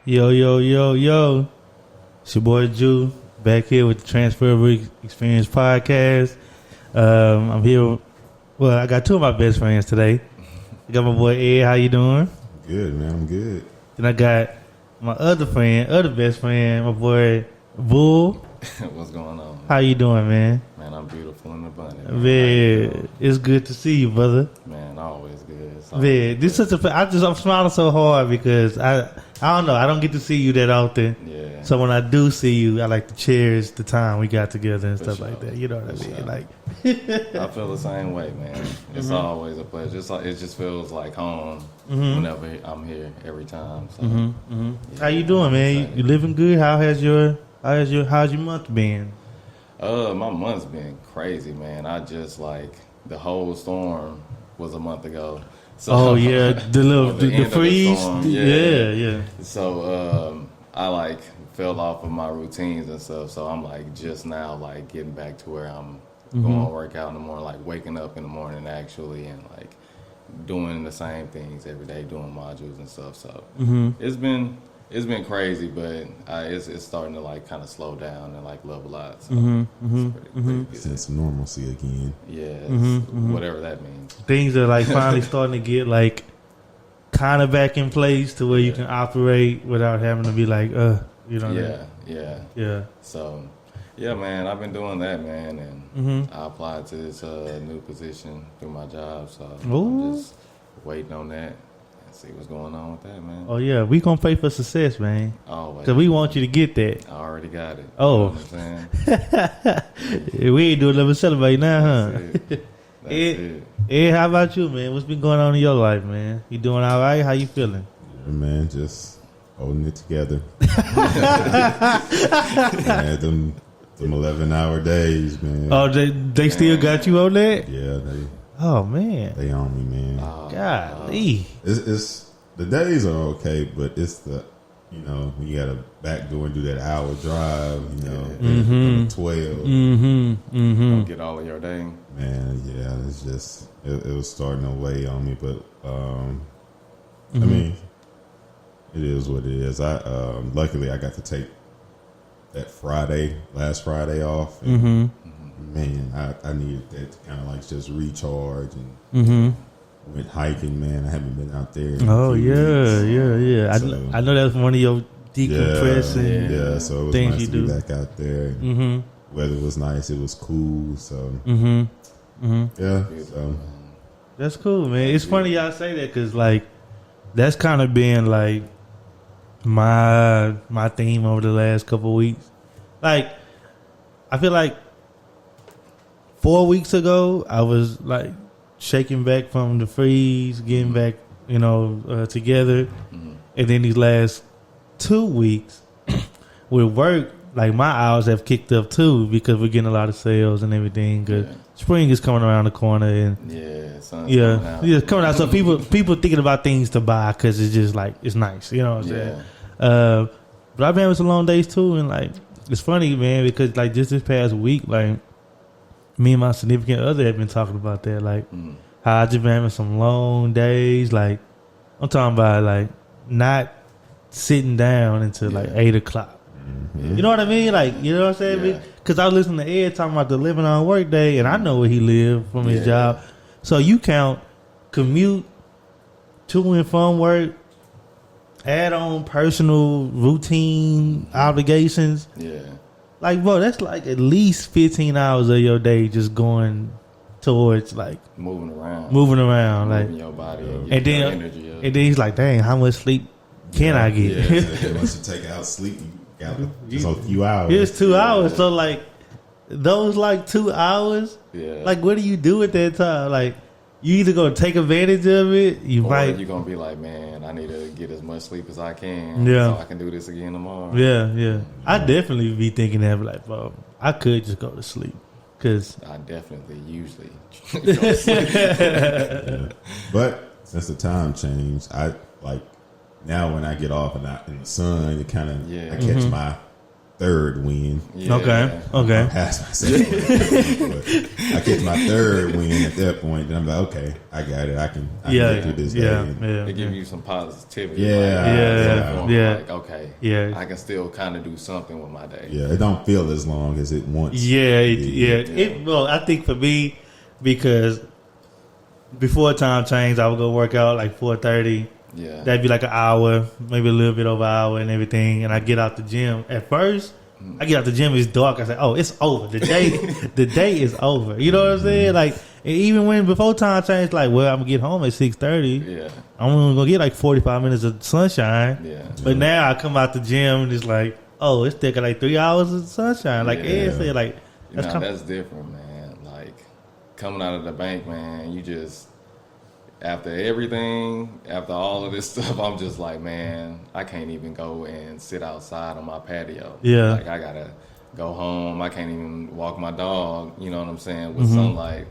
Yo, yo, yo, yo. It's your boy Ju, back here with the Transferable Experience podcast. I'm here. Well, I got two of my best friends today. I got my boy Ed. How you doing? Good, man. I'm good. Then I got my other best friend, my boy Bull. What's going on? How you doing, man? Man, I'm beautiful and abundant. Man, it's good to see you, brother. Man, always good. Man, this is I'm smiling so hard because I don't know. I don't get to see you that often. Yeah. So when I do see you, I like to cherish the time we got together and stuff sure. like that. You know what I mean? Sure. Like, I feel the same way, man. It's always a pleasure. It just feels like home whenever I'm here every time. So, yeah, how you doing, man? You living good? How's your month been? My month's been crazy, man. I just the whole storm was a month ago. So, the freeze. Yeah. So I fell off of my routines and stuff. So I'm just now getting back to where I'm going to work out in the morning, waking up in the morning actually, and doing the same things every day, doing modules and stuff. So it's been crazy, but it's starting to kind of slow down and level out. So it's pretty good. Sense of normalcy again. Yeah, whatever that means. Things are finally starting to get kind of back in place to where you can operate without having to be you know. Yeah. So, yeah, man, I've been doing that, man, and I applied to this new position through my job. So I'm just waiting on that. See what's going on with that, man. Oh yeah, we gonna pray for success, man. Always. Cause we want you to get that. I already got it. Oh, you know what I'm saying? We ain't doing nothing but celebrate now, huh? That's it. Ed, how about you, man? What's been going on in your life, man? You doing all right? How you feeling? Yeah, man, just holding it together. Man, them 11-hour days, man. Oh, they still got you on that? Yeah, Oh man, they on me, man. Golly. It's the days are okay, but it's the when you got to back door and do that hour drive, 12. Don't get all of your day. Man, yeah, it's just it was starting to weigh on me, but I mean, it is what it is. I luckily I got to take that last Friday off. And, man, I needed that to kind of just recharge and went hiking. Man, I haven't been out there. Yeah. So, I know that's one of your decompressing. Yeah, so it was things nice you to do. be back out there. Weather was nice. It was cool. So yeah, so That's cool, man. It's funny y'all say that because that's kind of been my theme over the last couple of weeks. I feel like 4 weeks ago I was shaking back from the freeze, getting back together, and then these last 2 weeks with work, my hours have kicked up too because we're getting a lot of sales and everything. Cause spring is coming around the corner and it's coming out. So people thinking about things to buy because it's just it's nice, you know what I'm saying? But I've been having some long days too, and it's funny, man, because just this past week, me and my significant other have been talking about that, how I just been having some long days. I'm talking about not sitting down until 8 o'clock. You know what I mean? You know what I'm saying? Because I was listening to Ed talking about the living on work day, and I know where he lived from his job. So you count commute to and from work, add on personal routine obligations. Yeah. Bro, that's at least 15 hours of your day just going towards moving around, moving your body, and then energy up. And then he's like, dang, how much sleep can I get? Yeah, once you take out sleep, you got just a few hours. It's 2 hours, so those 2 hours, what do you do at that time? You either gonna take advantage of it, or you're gonna be man, I need to get as much sleep as I can, so I can do this again tomorrow. Yeah. I definitely be thinking that, bro, I could just go to sleep. Cause I definitely usually go to sleep. But since the time changed, I now when I get off in the sun, it kind of I catch third win. Yeah. Okay. I passed my second win. But I catch my third win at that point. Then I'm like, okay, I got it. I can get through this day. They give you some positivity. Yeah. Like, okay. Yeah. I can still kind of do something with my day. Yeah. It don't feel as long as it once. Well, I think for me, because before time changed, I would go work out like 4:30. Yeah. That'd be like an hour, maybe a little bit over an hour and everything. And I get out the gym. At first, I get out the gym, it's dark. I say, oh, it's over. The day is over. You know what I'm saying? Like, even when before time changed, like, well, I'm going to get home at 6:30. Yeah. I'm only going to get like 45 minutes of sunshine. Yeah. But now I come out the gym and it's like, oh, it's taking like 3 hours of sunshine. Like Ed said, like, that's different, man. Like, coming out of the bank, man, you just... After everything, after all of this stuff, I'm just like, man, I can't even go and sit outside on my patio. Yeah. Like, I gotta go home. I can't even walk my dog, you know what I'm saying, with sunlight.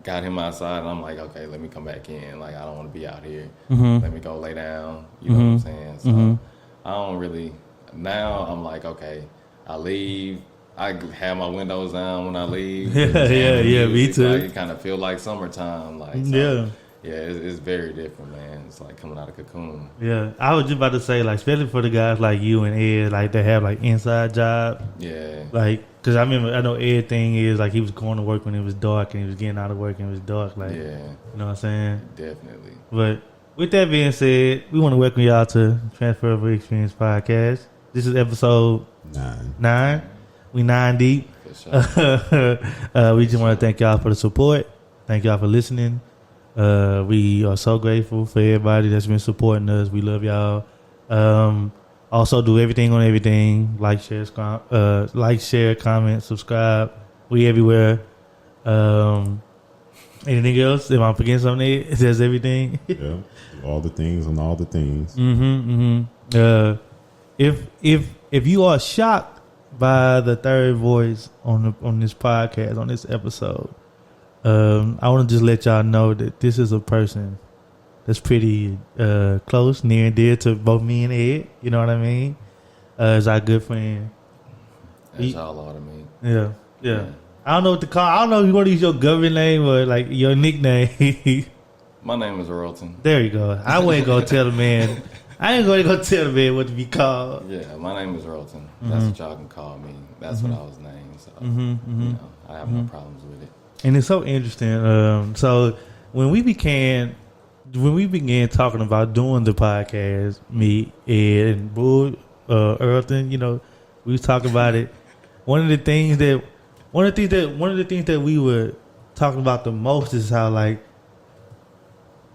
Got him outside, and I'm like, okay, let me come back in. Like, I don't want to be out here. Let me go lay down, you know what I'm saying? So, I don't really, now I'm like, okay, I leave. I have my windows down when I leave. Yeah, me too. Like, it kind of feel like summertime. Like, so, it's very different, man. It's like coming out of cocoon. Yeah, I was just about to say, like, especially for the guys like you and Ed, like, they have like inside job. Yeah. Like, because I know Ed thing is like he was going to work when it was dark and he was getting out of work and it was dark. Like, you know what I'm saying? Definitely. But with that being said, we want to welcome y'all to Transferable Experience Podcast. This is episode 9. We 9 deep. Sure. We just want to thank y'all for the support. Thank y'all for listening. We are so grateful for everybody that's been supporting us. We love y'all. Also, do everything on everything. Like, share, comment, subscribe. We everywhere. Anything else? Am I forgetting something? It says everything. Yeah, all the things on all the things. If you are shocked by the third voice on this podcast, on this episode, I want to just let y'all know that this is a person that's pretty close, near and dear to both me and Ed. You know what I mean? Is our good friend. That's y'all ought to mean. Yeah. I don't know what to call. I don't know if you want to use your government name or like your nickname. My name is Earlton. There you go. I wasn't gonna tell the man. I ain't going to go tell the man what to be called. Yeah, my name is Earlton. That's what y'all can call me. That's what I was named. So, you know, I have no problems with it. And it's so interesting. So when we began talking about doing the podcast, me, Ed, and Bull, Earlton, you know, we was talking about it. One of the things that we were talking about the most is how, like,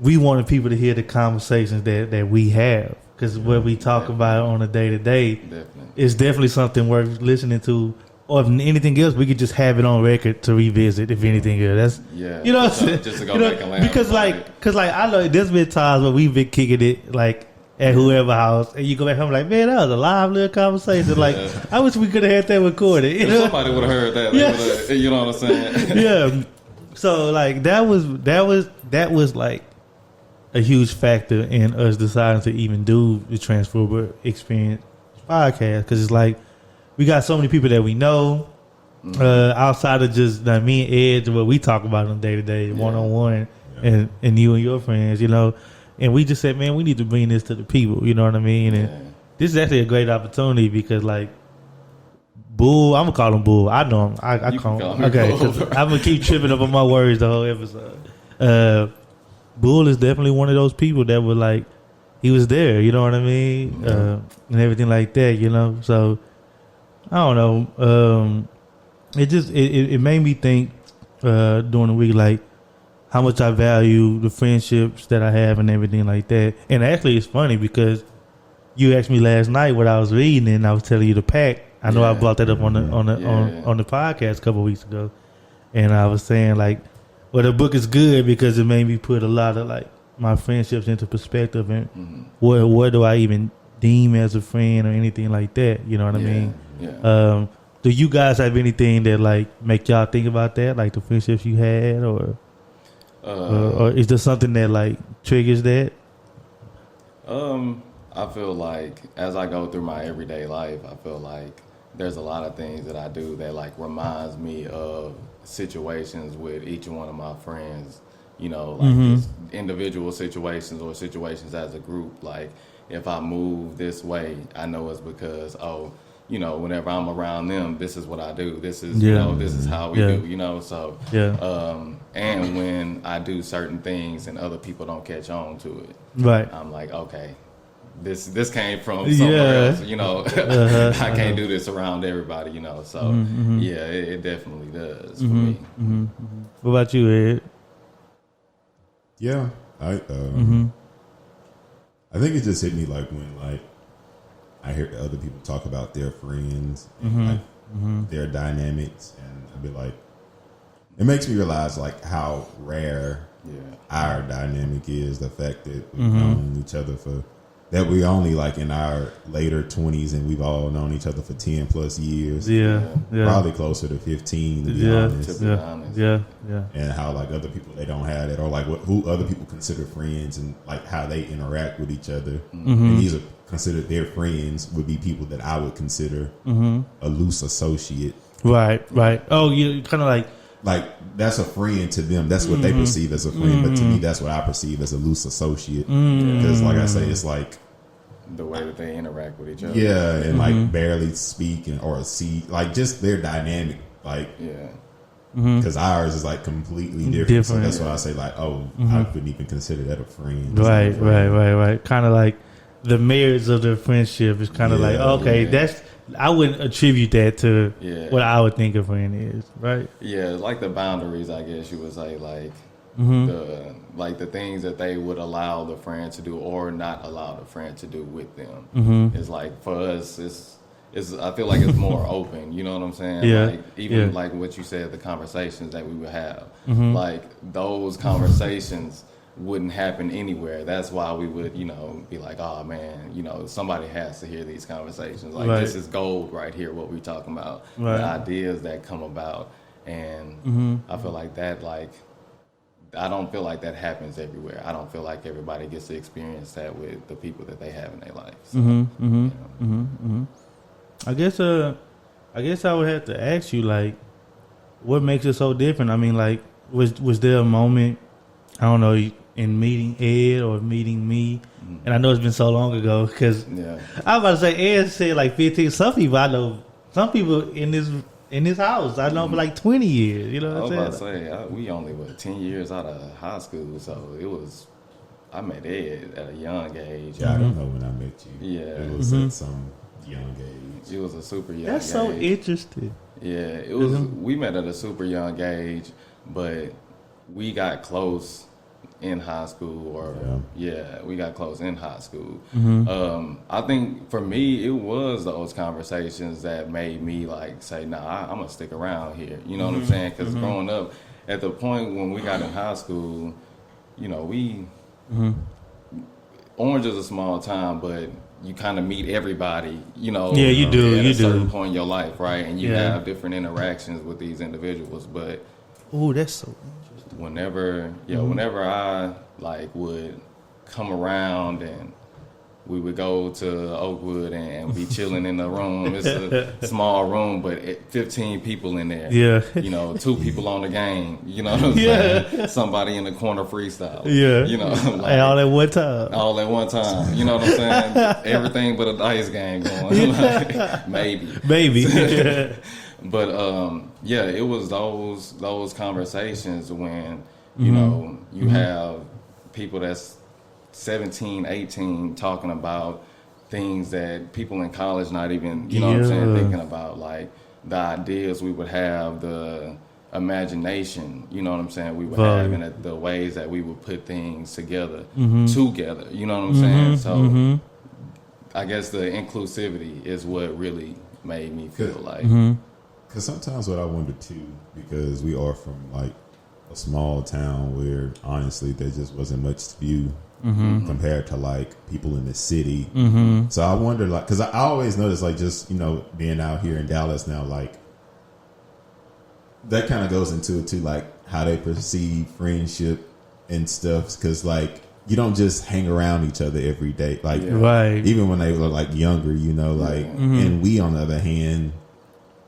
we wanted people to hear the conversations that we have, because what we talk about on a day to day is definitely something worth listening to. Or if anything else, we could just have it on record to revisit. If anything else, that's you know, just to go back and laugh. Because I know there's been times where we've been kicking it like at whoever's house, and you go back home like, man, that was a live little conversation. Like, I wish we could have had that recorded. You know? Somebody would have heard that. You know what I'm saying? Yeah. So like that was like a huge factor in us deciding to even do the Transferable Experience podcast, because it's like we got so many people that we know outside of just me and Ed, what we talk about on day to day, one on one, and you and your friends, you know. And we just said, man, we need to bring this to the people, you know what I mean? And this is actually a great opportunity because, like, Bull, I'm gonna call him Bull. I know him. I call him. Okay, I'm gonna keep tripping up on my words the whole episode. Bull is definitely one of those people that were like, he was there, you know what I mean, and everything like that, you know. So I don't know. It made me think during the week, like, how much I value the friendships that I have and everything like that. And actually, it's funny because you asked me last night what I was reading, and I was telling you to pack. I know I brought that up on the podcast a couple of weeks ago, and I was saying, like, well, the book is good because it made me put a lot of, like, my friendships into perspective, and what do I even deem as a friend or anything like that. You know what I mean? Yeah. Do you guys have anything that, like, make y'all think about that, like the friendships you had, or is there something that, like, triggers that? I feel like as I go through my everyday life, I feel like there's a lot of things that I do that like reminds me of situations with each one of my friends. You know, like just individual situations or situations as a group. Like if I move this way, I know it's because you know, whenever I'm around them, this is what I do. This is you know, this is how we do. You know, so and when I do certain things and other people don't catch on to it, right? I'm like, okay. This came from somewhere else, you know. I can't do this around everybody, you know. So yeah, it definitely does for me. What about you, Ed? Yeah, I think it just hit me like when like I hear other people talk about their friends and like their dynamics, and I'd be like, it makes me realize like how rare our dynamic is. The fact that we've known each other that we only like in our later 20s, and we've all known each other for 10 plus years. Probably closer to 15 to be honest. And how like other people, they don't have that, or like who other people consider friends, and like how they interact with each other. And these are considered their friends would be people that I would consider a loose associate. Right. Oh, you kind of like that's a friend to them. That's what they perceive as a friend. But to me, that's what I perceive as a loose associate. Because like I say, it's like the way that they interact with each other. Yeah, and like barely speak or see, like just their dynamic. Like, because ours is like completely different. So that's why I say like, I couldn't even consider that a friend. Right. Kind of like the merits of their friendship is kind of like, okay, that's. I wouldn't attribute that to what I would think a friend is, right? Yeah, like the boundaries, I guess you would say, like the things that they would allow the friend to do or not allow the friend to do with them. It's like for us, it's I feel like it's more open. You know what I'm saying? Like even like what you said, the conversations that we would have, like those conversations wouldn't happen anywhere. That's why we would, you know, be like, oh man, you know, somebody has to hear these conversations. Like this is gold right here, what we're talking about. The ideas that come about. And I feel like that, like, I don't feel like that happens everywhere. I don't feel like everybody gets to experience that with the people that they have in their life. So, you know. I guess I would have to ask you, like, what makes it so different? I mean, like, was there a moment, I don't know, in meeting Ed or meeting me, and I know it's been so long ago because I was about to say Ed said like 15. Some people I know, some people in this house I know for like 20 years. You know what I'm saying? I was about to say we only were 10 years out of high school, so it was. I met Ed at a young age. Yeah, I don't know when I met you. Yeah, it was at some young age. It was a super young. That's age. So interesting. Yeah, it was. We met at a super young age, but we got close in high school, we got close in high school. I think for me, it was those conversations that made me like say, nah, I'm gonna stick around here. You know what I'm saying? Because growing up, at the point when we got in high school, you know, Orange is a small town, but you kind of meet everybody, you know. Yeah, you do. At a certain point in your life, right? And you have different interactions with these individuals, but that's so. Whenever I like would come around and we would go to Oakwood and be chilling in the room. It's a small room, but 15 people in there. Yeah. You know, 2 people on the game. You know what I'm saying? Somebody in the corner freestyle. Yeah. You know, like, all at one time. All at one time. You know what I'm saying? Everything but a dice game going. Like, maybe. But it was those conversations when you know you have people that's 17, 18 talking about things that people in college not even what I'm saying, thinking about, like the ideas we would have, the imagination, you know what I'm saying, we would have, and the ways that we would put things together, you know what I'm saying? So I guess the inclusivity is what really made me feel like. Because sometimes what I wonder too, because we are from like a small town where honestly there just wasn't much to view compared to like people in the city. So I wonder, like, because I always notice, like, just, you know, being out here in Dallas now, like that kind of goes into it too, like how they perceive friendship and stuff. Because like you don't just hang around each other every day. Like, right. Even when they were like younger, you know, like, and we, on the other hand,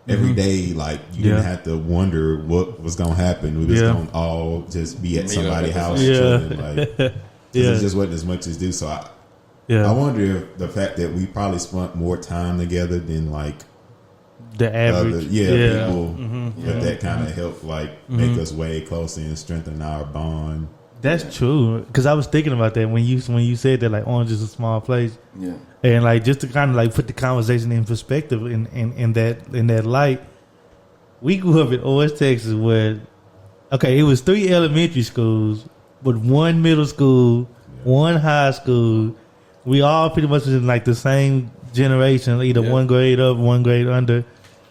every day, like, you didn't have to wonder what was going to happen. We was going to all just be at somebody's house. Chilling, like, it just wasn't as much as do. So I wonder if the fact that we probably spent more time together than like the average, people, that kind of helped like make us way closer and strengthen our bond. That's true, because I was thinking about that when you said that, like, Orange is a small place, and like just to kind of like put the conversation in perspective in that light. We grew up in Orange, Texas, where it was 3 elementary schools, but 1 middle school, 1 high school. We all pretty much was in like the same generation, either 1 grade up, 1 grade under.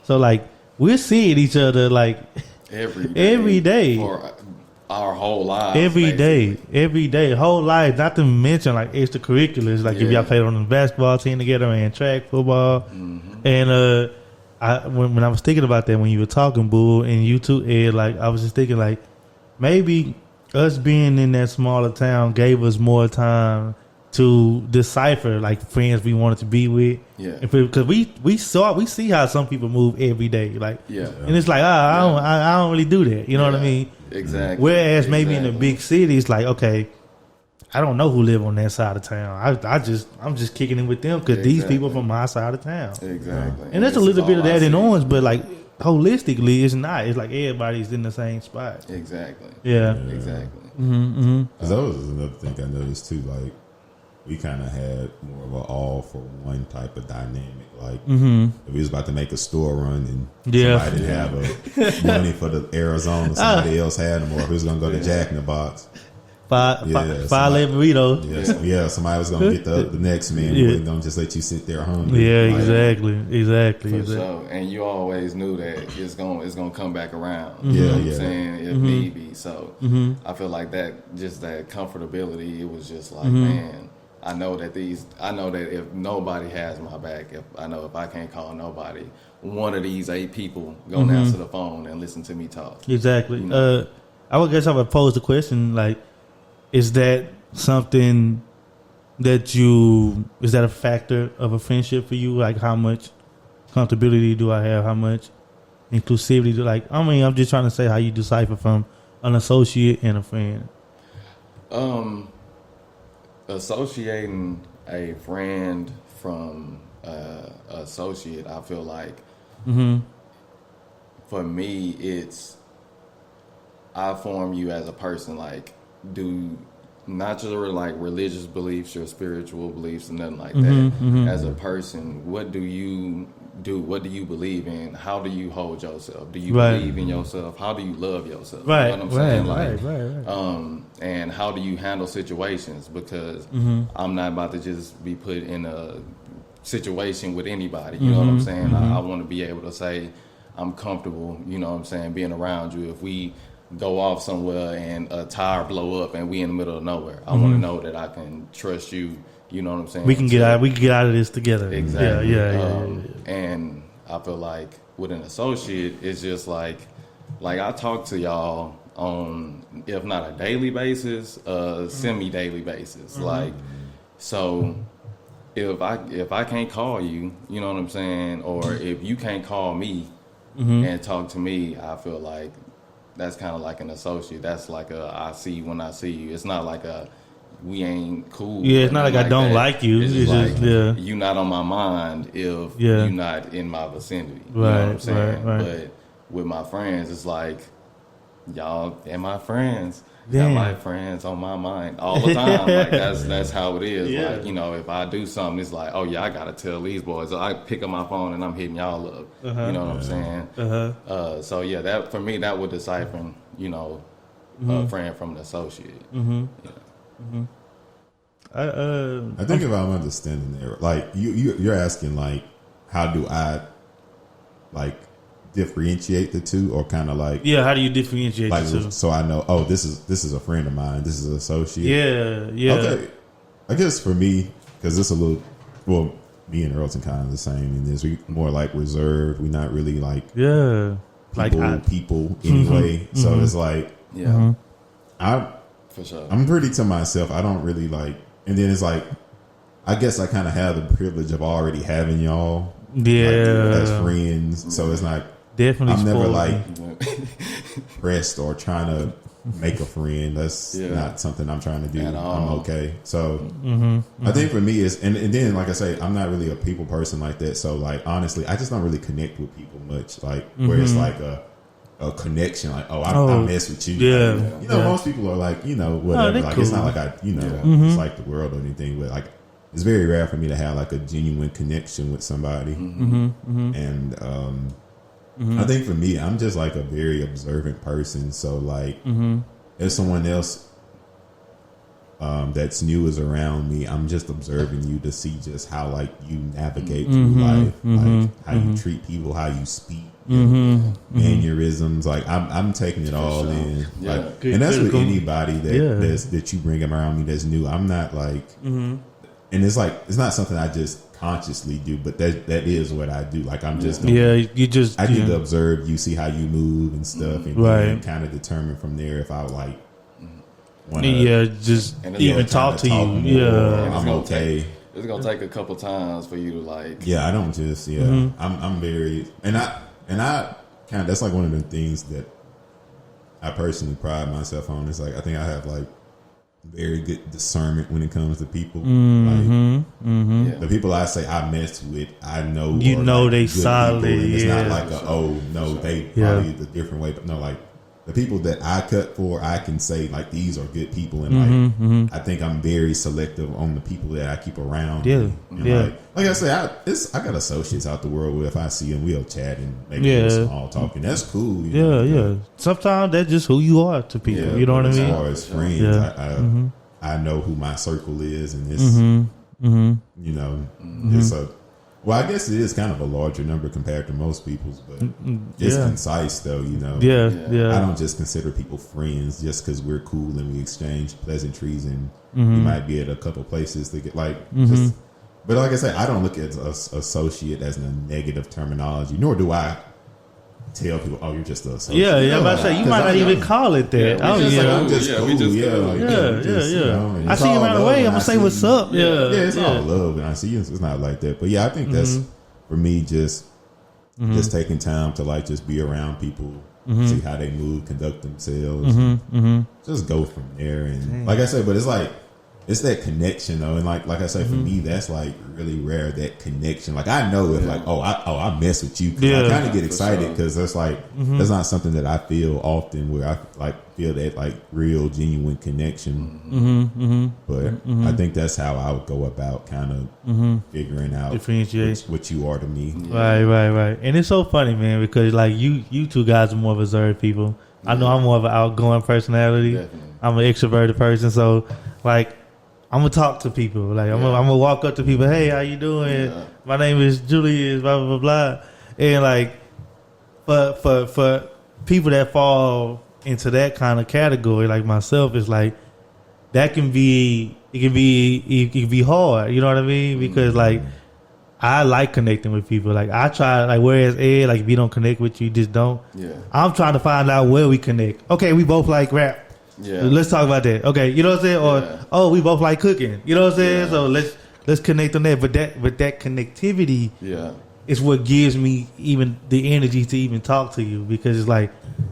So like we're seeing each other like every day. For our whole lives. Every day, whole life. Not to mention like extracurriculars, like if y'all played on the basketball team together and track, football. And when I was thinking about that, when you were talking, Bull, and you too, Ed, like I was just thinking like maybe us being in that smaller town gave us more time to decipher like friends we wanted to be with. Because we see how some people move every day, like, and it's like I don't really do that. You know what I mean? Exactly. Whereas maybe in the big cities, like, okay, I don't know who live on that side of town. I'm just kicking it with them because these people from my side of town. Exactly. And there's a little bit of that in Orange, but like holistically, it's not. It's like everybody's in the same spot. Exactly. Yeah. Exactly. Because that was another thing I noticed too. Like, we kind of had more of an all for one type of dynamic. Like, if we was about to make a store run and somebody didn't have money for the Arizona, somebody else had them, or if we was going to go to Jack in the Box. Five burrito. Somebody was going to get the next man. We wasn't going to just let you sit there hungry. Yeah, like, exactly. For sure. And you always knew that it's going to come back around. You know what I'm saying? If need be. So I feel like that comfortability, it was just like, man, I know that if nobody has my back, if I can't call nobody, one of these 8 people gonna answer the phone and listen to me talk. Exactly. You know? I would guess I would pose the question, like, is that something that is that a factor of a friendship for you? Like, how much comfortability do I have? How much inclusivity do I'm just trying to say how you decipher from an associate and a friend. Associating a friend from associate, I feel like for me, it's I form you as a person. Like, do not your like religious beliefs or spiritual beliefs and nothing like that. As a person, what do you do? What do you believe in? How do you hold yourself? Do you believe in yourself? How do you love yourself? Right, you know what I'm saying? Right. And how do you handle situations? Because I'm not about to just be put in a situation with anybody. You know what I'm saying? I want to be able to say I'm comfortable, you know what I'm saying, being around you. If we go off somewhere and a tire blow up and we in the middle of nowhere, I want to know that I can trust you. You know what I'm saying? We can get out of this together. Exactly. Yeah. And I feel like with an associate, it's just like I talk to y'all on, if not a daily basis, a semi-daily basis. Like, so if I can't call you, you know what I'm saying, or if you can't call me and talk to me, I feel like that's kind of like an associate. That's like I see you when I see you. It's not like we ain't cool. Yeah, it's not like I don't that. like you. It's just you not on my mind if you're not in my vicinity. You know what I'm saying? Right. But with my friends, it's like, y'all and my friends. Damn. Got my friends on my mind all the time. Like, that's how it is. Yeah. Like, you know, if I do something, it's like, oh yeah, I gotta tell these boys. I pick up my phone and I'm hitting y'all up. You know what I'm saying? So yeah, that for me, that would decipher, you know, a friend from an associate. I think if I'm understanding there, like you're asking, like, how do I like differentiate the two, or kind of like how do you differentiate like the two? so I know, oh, this is a friend of mine, this is an associate. Yeah. Okay, I guess for me, because it's a little, well, me and Earlton kind of the same in this. We more like reserved. We're not really like people anyway. So it's like For sure. I'm pretty to myself. I don't really like, and then it's like, I guess I kind of have the privilege of already having y'all, as friends. So it's like, definitely, I'm never like pressed or trying to make a friend. That's not something I'm trying to do. I'm okay. So I think for me is, and then like I say, I'm not really a people person like that. So like honestly, I just don't really connect with people much. Like where it's like a connection. Like I mess with you. Yeah, you know, most people are like whatever. Like cool. It's not like it's like the world or anything. But like it's very rare for me to have like a genuine connection with somebody. And I think for me, I'm just like a very observant person. So like, if someone else that's new is around me, I'm just observing you to see just how like you navigate through life, like how you treat people, how you speak, mannerisms. Like I'm taking it all in. Like, and that's with anybody that you bring around me that's new. I'm not like, and it's like it's not something I just consciously do, but that is what I do. Like I'm just I get to observe you, see how you move and stuff, and then kind of determine from there if I like want to just even talk to you. I'm okay. It's gonna take a couple times for you to like. I don't just I'm very and I kind of, that's like one of the things that I personally pride myself on. It's like I think I have like very good discernment when it comes to people. Like the people I say I mess with, I know like they solid. It's not like they probably the different way, but no, like the people that I cut for, I can say like these are good people, and like I think I'm very selective on the people that I keep around. Me. And like I say, I got associates out the world where if I see them, we'll chat and maybe small talking. That's cool. You know? Sometimes that's just who you are to people. You know what I mean? As far as friends, I know who my circle is, and it's it's a. Well, I guess it is kind of a larger number compared to most people's, but it's concise though, I don't just consider people friends just because we're cool and we exchange pleasantries and we might be at a couple places to get like just. But like I said, I don't look at associate as a negative terminology, nor do I tell people, "Oh, you're just an associate." I'm about to say you might not even call it that. I'm just cool. I see you right away. I'm gonna say what's up. It's all love, and I see you. It's not like that, but I think that's for me. Just taking time to like just be around people, see how they move, conduct themselves, just go from there. And like I said, but it's like. It's that connection though, and like I say, for me, that's like really rare. That connection, like I know if like I mess with you, I kind of get excited because that's like that's not something that I feel often where I like feel that like real genuine connection. But I think that's how I would go about kind of figuring out what you are to me. Right. And it's so funny, man, because like you two guys are more reserved people. I know I'm more of an outgoing personality. Definitely. I'm an extroverted person, so like. I'm gonna talk to people. Like I'm gonna walk up to people. Hey, how you doing? My name is Julius. Blah blah blah. And like, for people that fall into that kind of category, like myself, it's like that can be hard. You know what I mean? Because like I like connecting with people. Like I try. Like whereas Ed, like if you don't connect with you, just don't. I'm trying to find out where we connect. Okay, we both like rap. Let's talk about that. Okay, you know what I'm saying? Or we both like cooking. You know what I'm saying? So let's connect on that. But that connectivity is what gives me even the energy to even talk to you, because it's like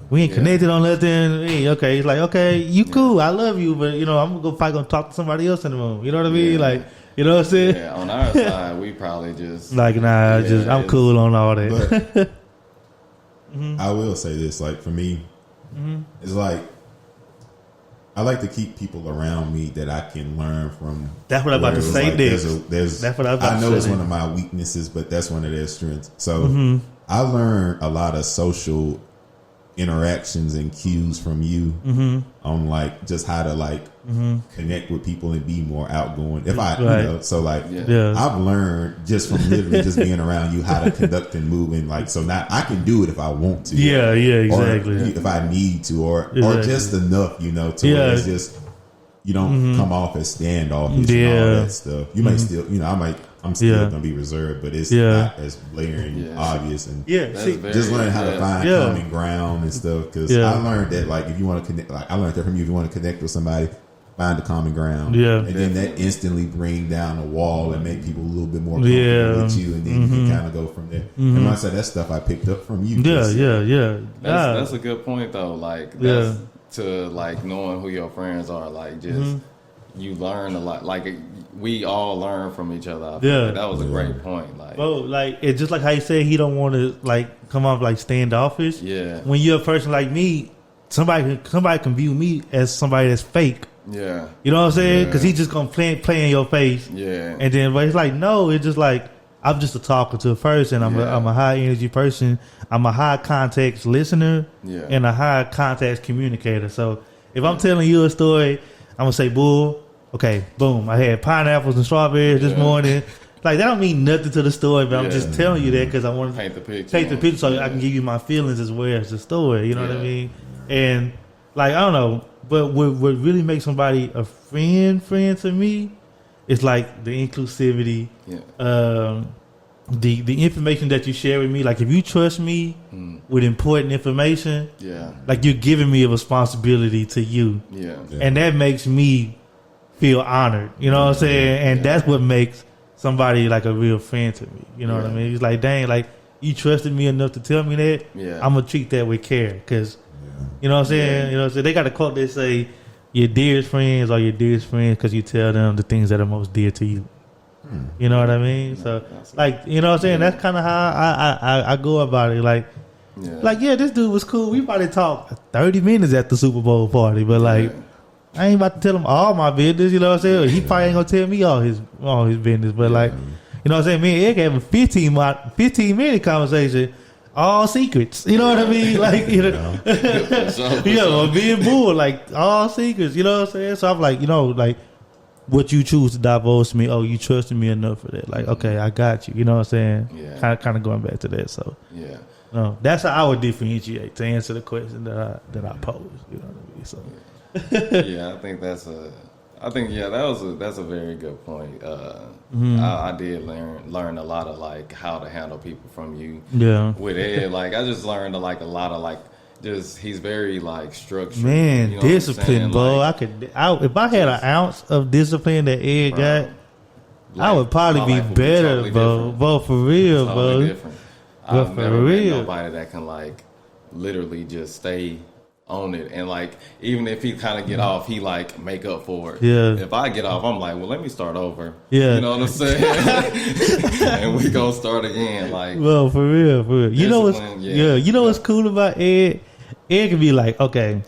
we ain't connected on nothing. Okay, it's like okay, you cool, I love you, but I'm probably gonna talk to somebody else in the room. You know what I mean? Like you know what I'm saying? Yeah, on our side, we probably just like I'm cool on all that. But I will say this, like for me, it's like. I like to keep people around me that I can learn from. That's what I'm about to say. Like that's what I'm about to say. I know it's one of my weaknesses, but that's one of their strengths. So I learned a lot of social interactions and cues from you on like just how to like connect with people and be more outgoing. If I, so like I've learned just from literally just being around you how to conduct and move, and like so now I can do it if I want to. Exactly. Or if I need to, or just enough, to where it's just you don't come off as standoffish and all that stuff. You may still, I might I'm still gonna be reserved, but it's not as blaring, obvious, and just learning how to find common ground and stuff. Because I learned that, like, if you want to connect, like I learned that from you. If you want to connect with somebody, find the common ground, and then that instantly bring down a wall and make people a little bit more comfortable with you, and then you can kind of go from there. And like I said, that stuff I picked up from you. That's a good point though. Like, that's to like knowing who your friends are. Like, just you learn a lot. Like, we all learn from each other. Like, that was a great point. Like, it's just like how you said he don't want to like come off like standoffish. Yeah, when you're a person like me, somebody can view me as somebody that's fake. Yeah, you know what I'm saying? Because he's just gonna play in your face. Yeah, and then but it's like, no, it's just like I'm just a talker to a person. I'm a high energy person. I'm a high context listener and a high context communicator. So if I'm telling you a story, I'm gonna say, "Bull, okay, boom. I had pineapples and strawberries this morning." Like, that don't mean nothing to the story, but I'm just telling you that because I want to paint the picture so I can give you my feelings as well as the story. You know what I mean? And like, I don't know. But what really makes somebody a friend to me is like the inclusivity, the information that you share with me. Like, if you trust me with important information, like, you're giving me a responsibility to you, and that makes me feel honored. You know what I'm saying? And that's what makes somebody like a real friend to me. You know what I mean? It's like, dang, like, you trusted me enough to tell me that. I'm gonna treat that with care because. You know what I'm saying? You know what I'm saying? They got a quote that say, your dearest friends are your dearest friends because you tell them the things that are most dear to you. You know what I mean? So, like, you know what I'm saying? That's kind of how I go about it. Like, this dude was cool. We probably talked 30 minutes at the Super Bowl party, but like, I ain't about to tell him all my business. You know what I'm saying? He probably ain't gonna tell me all his business. But like, you know what I'm saying? Me and Ed have a 15-minute conversation. All secrets, you know what I mean? Like, you know, being bull, like, all secrets, you know what I'm saying? So I'm like, you know, like, what you choose to divulge to me, you trusted me enough for that. Like, okay, I got you, you know what I'm saying? Yeah. Kind of going back to that, so. Yeah. No, that's how I would differentiate to answer the question that I posed, you know what I mean? So. I think that's a very good point. I did learn a lot of like how to handle people from you. Yeah. With Ed, like, I just learned like a lot of like he's very like structured. Man, you know discipline, bro. Like, if I had an ounce of discipline that Ed got, like, I would probably be better, totally bro. Bro, for real, totally bro. Different. I've never met nobody that can like literally just stay on it, and like, even if he kind of get off, he like make up for it. Yeah. If I get off, I'm like, well, let me start over. Yeah. You know what I'm saying? And we gonna start again. Like, well, for real. You know what's you know what's cool about Ed? Ed can be like, okay,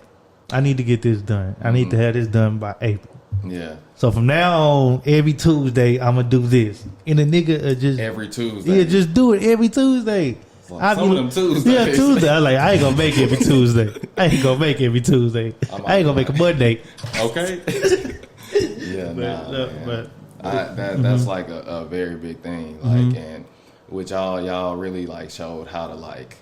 I need to get this done. I need to have this done by April. Yeah. So from now on, every Tuesday, I'm gonna do this, and the nigga just every Tuesday. Yeah, just do it every Tuesday. Like some of them Tuesdays. Yeah, Tuesday. I ain't gonna make every Tuesday. I ain't gonna make a Monday. Okay. That's like a very big thing. Like, and which y'all really like showed how to like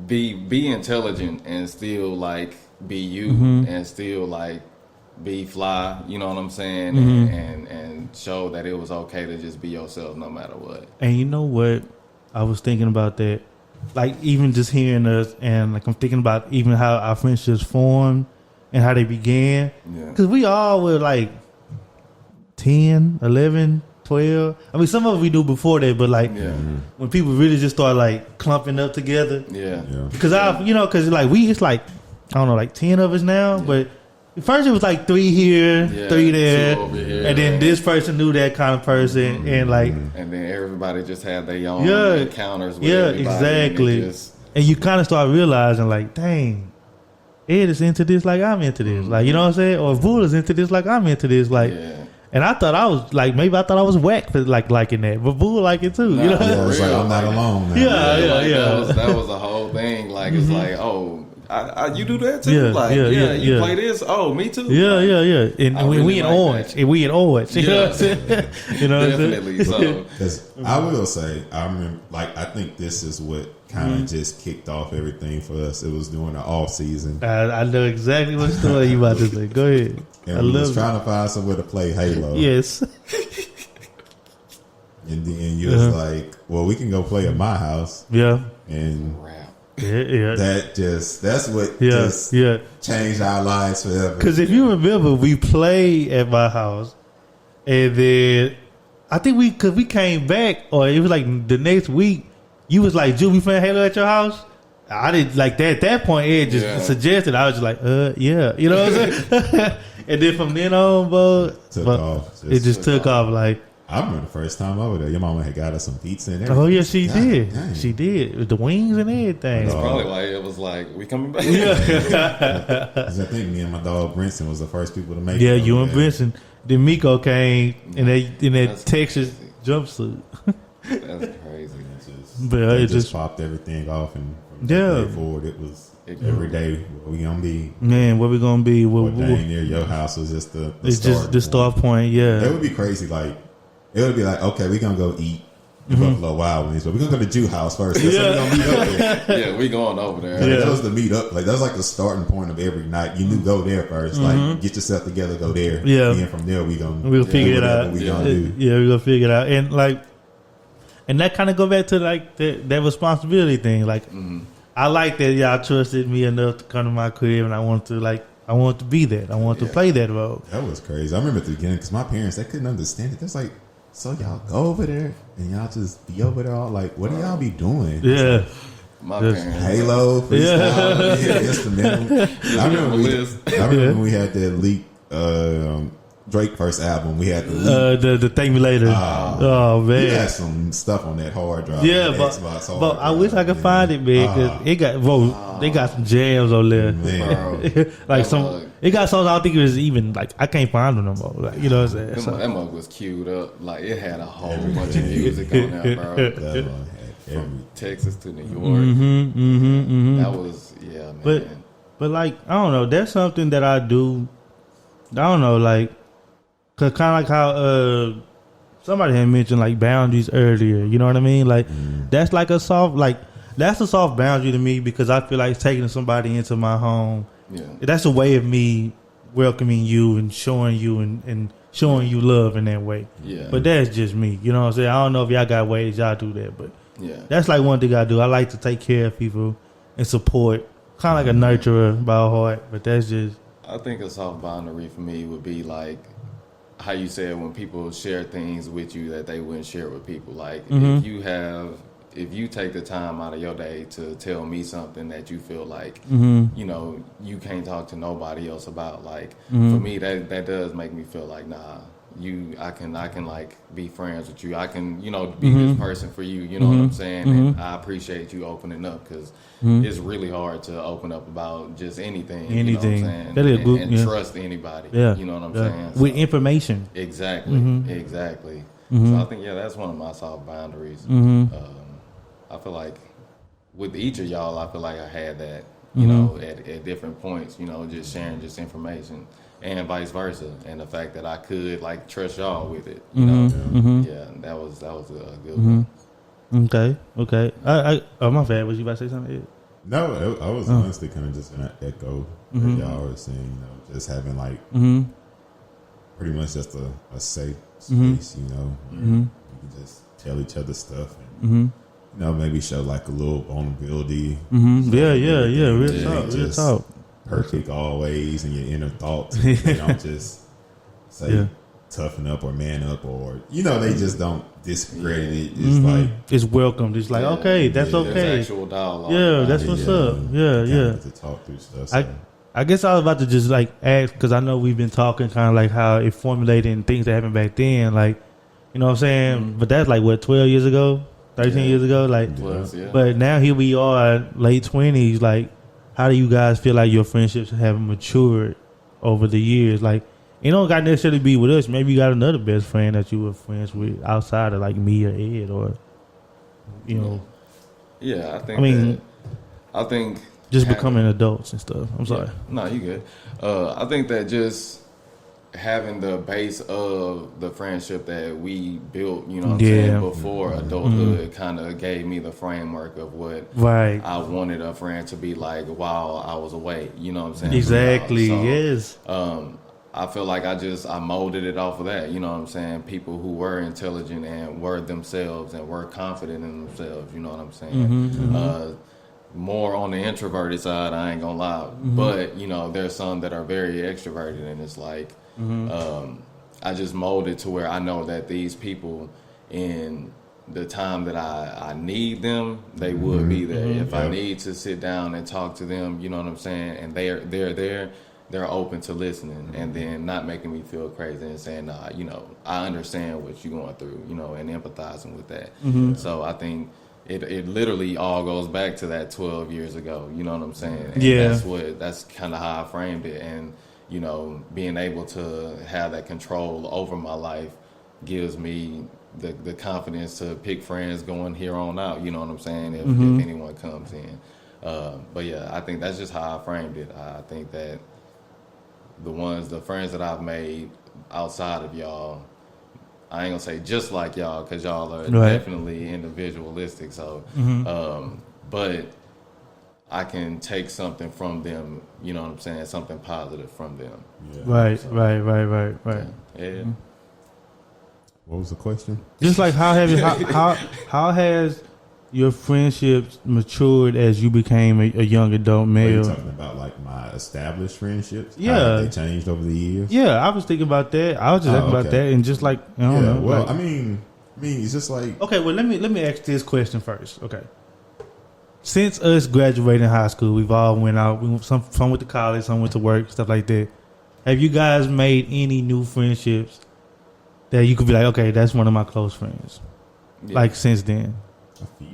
be intelligent and still like be you and still like be fly. You know what I'm saying? And show that it was okay to just be yourself no matter what. And you know what? I was thinking about that, like, even just hearing us, and like I'm thinking about even how our friendships formed and how they began. Because we all were like 10, 11, 12. I mean, some of it we knew before that, but like when people really just started like clumping up together. Because because like it's like, I don't know, like 10 of us now, but. First, it was like 3 here, 3 there, and then this person knew that kind of person, and like, and then everybody just had their own encounters. With exactly. And you kind of start realizing, like, dang, Ed is into this like I'm into this, like, you know what I'm saying, or Bull is into this like I'm into this, like. And I thought I was like, maybe I thought I was whack for like liking that, but Bull like it too. You know, it's like I'm not alone. Man. That was the whole thing. Like, it's like, oh. You do that too? You play this? Oh, me too? Yeah. And we in orange. And we in orange. You know what I'm saying? You know definitely. So, because I will say, I remember, like, I think this is what kind of just kicked off everything for us. It was during the off season. I know exactly what story you about to say. Go ahead. And we was trying to find somewhere to play Halo. Yes. And then you was like, well, we can go play at my house. Yeah. And Rap. Yeah. That's what changed our lives forever. Because if you remember, we played at my house, and then I think because we came back, or it was like the next week, you was like, Julie, we finna Halo at your house? I didn't like that. At that point, Ed just suggested. I was just like, yeah. You know what I'm saying? And then from then on, bro, it just took off. Like, I remember the first time over there, your mama had got us some pizza and everything. oh yeah, she did. Dang. She did with the wings and everything. It's probably like it was like we coming back. Yeah. I think me and my dog Brinson was the first people to make it. Yeah, you and Brinson. Then Miko came in that Texas crazy. jumpsuit. That's crazy. But They it just popped everything off, and from that day forward, it was every day where we gonna be. Man, where we gonna be? Dang near your house was just the it's just the start point. Yeah, it would be crazy. Like it would be like, okay, we gonna go eat the Buffalo Wild Wings, but we're gonna go to Jew House first. That's where we gonna meet up there. Yeah, we going over there. Yeah. That was the meet up. Like that was like the starting point of every night. You knew go there first. Like get yourself together, go there. Yeah. And then from there we'll figure it out. We gonna do. Yeah, we're gonna figure it out. And that kind of go back to like that responsibility thing. Like I like that y'all trusted me enough to come to my crib, and I wanted to be that. I wanted to play that role. That was crazy. I remember at the beginning because my parents, they couldn't understand it. It's like, so y'all go over there and y'all just be over there all like, what do y'all be doing? Yeah. My parents. Halo, freestyle, instrumental. I remember when we had that leak Drake first album. We had the Thank Me Later. Oh man, he had some stuff on that hard drive. Yeah, but I wish I could find it, man. Cause it got they got some jams on there. Like it got songs I don't think it was even like I can't find them no more. Like you know what I'm saying? That mug was queued up. Like it had a whole bunch of music on there, bro. From Texas to New York. That was man. But like I don't know. That's something that I do. I don't know, like. Cause kind of like how somebody had mentioned like boundaries earlier, you know what I mean? Like that's like a soft boundary to me because I feel like taking somebody into my home. Yeah, that's a way of me welcoming you and showing you and showing you love in that way. Yeah, but that's just me, you know what I'm saying? I don't know if y'all got ways y'all do that, but that's like one thing I do. I like to take care of people and support, kind of like a nurturer by heart. But that's just. I think a soft boundary for me would be like. How you said when people share things with you that they wouldn't share with people. Like if you take the time out of your day to tell me something that you feel like you know you can't talk to nobody else about. Like for me that does make me feel like I can like be friends with you. I can be this person for you. You know what I'm saying? And I appreciate you opening up because it's really hard to open up about just anything. You know what I'm saying? That is good, and trust anybody. Yeah. You know what I'm saying? With information. Exactly. Exactly. So I think that's one of my soft boundaries. I feel like with each of y'all, I feel like I had that. You know, at different points. You know, just sharing just information. And vice versa, and the fact that I could like trust y'all with it, you know, that was a good one. Okay. Oh my bad. Was you about to say something? No, I was honestly kind of just gonna echo what y'all were saying. You know, just having like pretty much just a safe space. You know, you can just tell each other stuff and you know maybe show like a little vulnerability. Yeah. Real talk. Perfect always in your inner thoughts. They don't just say toughen up or man up or they just don't discredit it. It's like it's welcomed. It's like okay, that's okay. There's actual dialogue. Yeah, that's what's up. Yeah. To talk through stuff. So. I guess I was about to just like ask because I know we've been talking kind of like how it formulated and things that happened back then. Like you know what I'm saying. But that's like what 12 years ago, 13 years ago. Like, but now here we are, late 20s. Like. How do you guys feel like your friendships have matured over the years? Like, it don't got to necessarily be with us. Maybe you got another best friend that you were friends with outside of like me or Ed or, you know. Yeah, I think just becoming adults and stuff. I'm sorry. No, you good. I think that just having the base of the friendship that we built, you know what I'm saying, before adulthood kind of gave me the framework of what I wanted a friend to be like while I was away, you know what I'm saying? Exactly, yes. I feel like I molded it off of that. You know what I'm saying? People who were intelligent and were themselves and were confident in themselves. You know what I'm saying? More on the introverted side, I ain't gonna lie. But, you know, there's some that are very extroverted, and it's like, I just molded to where I know that these people, in the time that I need them, they would be there. If I need to sit down and talk to them, you know what I'm saying, and they're there, they're open to listening, and then not making me feel crazy and saying, nah, you know, I understand what you're going through, you know, and empathizing with that. So I think it literally all goes back to that 12 years ago, you know what I'm saying? And that's kind of how I framed it. And, you know, being able to have that control over my life gives me the confidence to pick friends going here on out, you know what I'm saying, if anyone comes in. But yeah, I think that's just how I framed it. I think that the friends that I've made outside of y'all, I ain't gonna say just like y'all, because y'all are definitely individualistic. So, but I can take something from them, you know what I'm saying, something positive from them. Yeah. Right. Yeah. What was the question? Just like how has your friendships matured as you became a young adult male? Are you talking about like my established friendships? Yeah. How they changed over the years? Yeah, I was thinking about that. I was just thinking about that, and just like, I don't know. Well, like, I mean, it's just like, okay. Well, let me ask this question first. Okay. Since us graduating high school, we've all went out. Some went to college, some went to work, stuff like that. Have you guys made any new friendships that you could be like, okay, that's one of my close friends? Like since then? a few.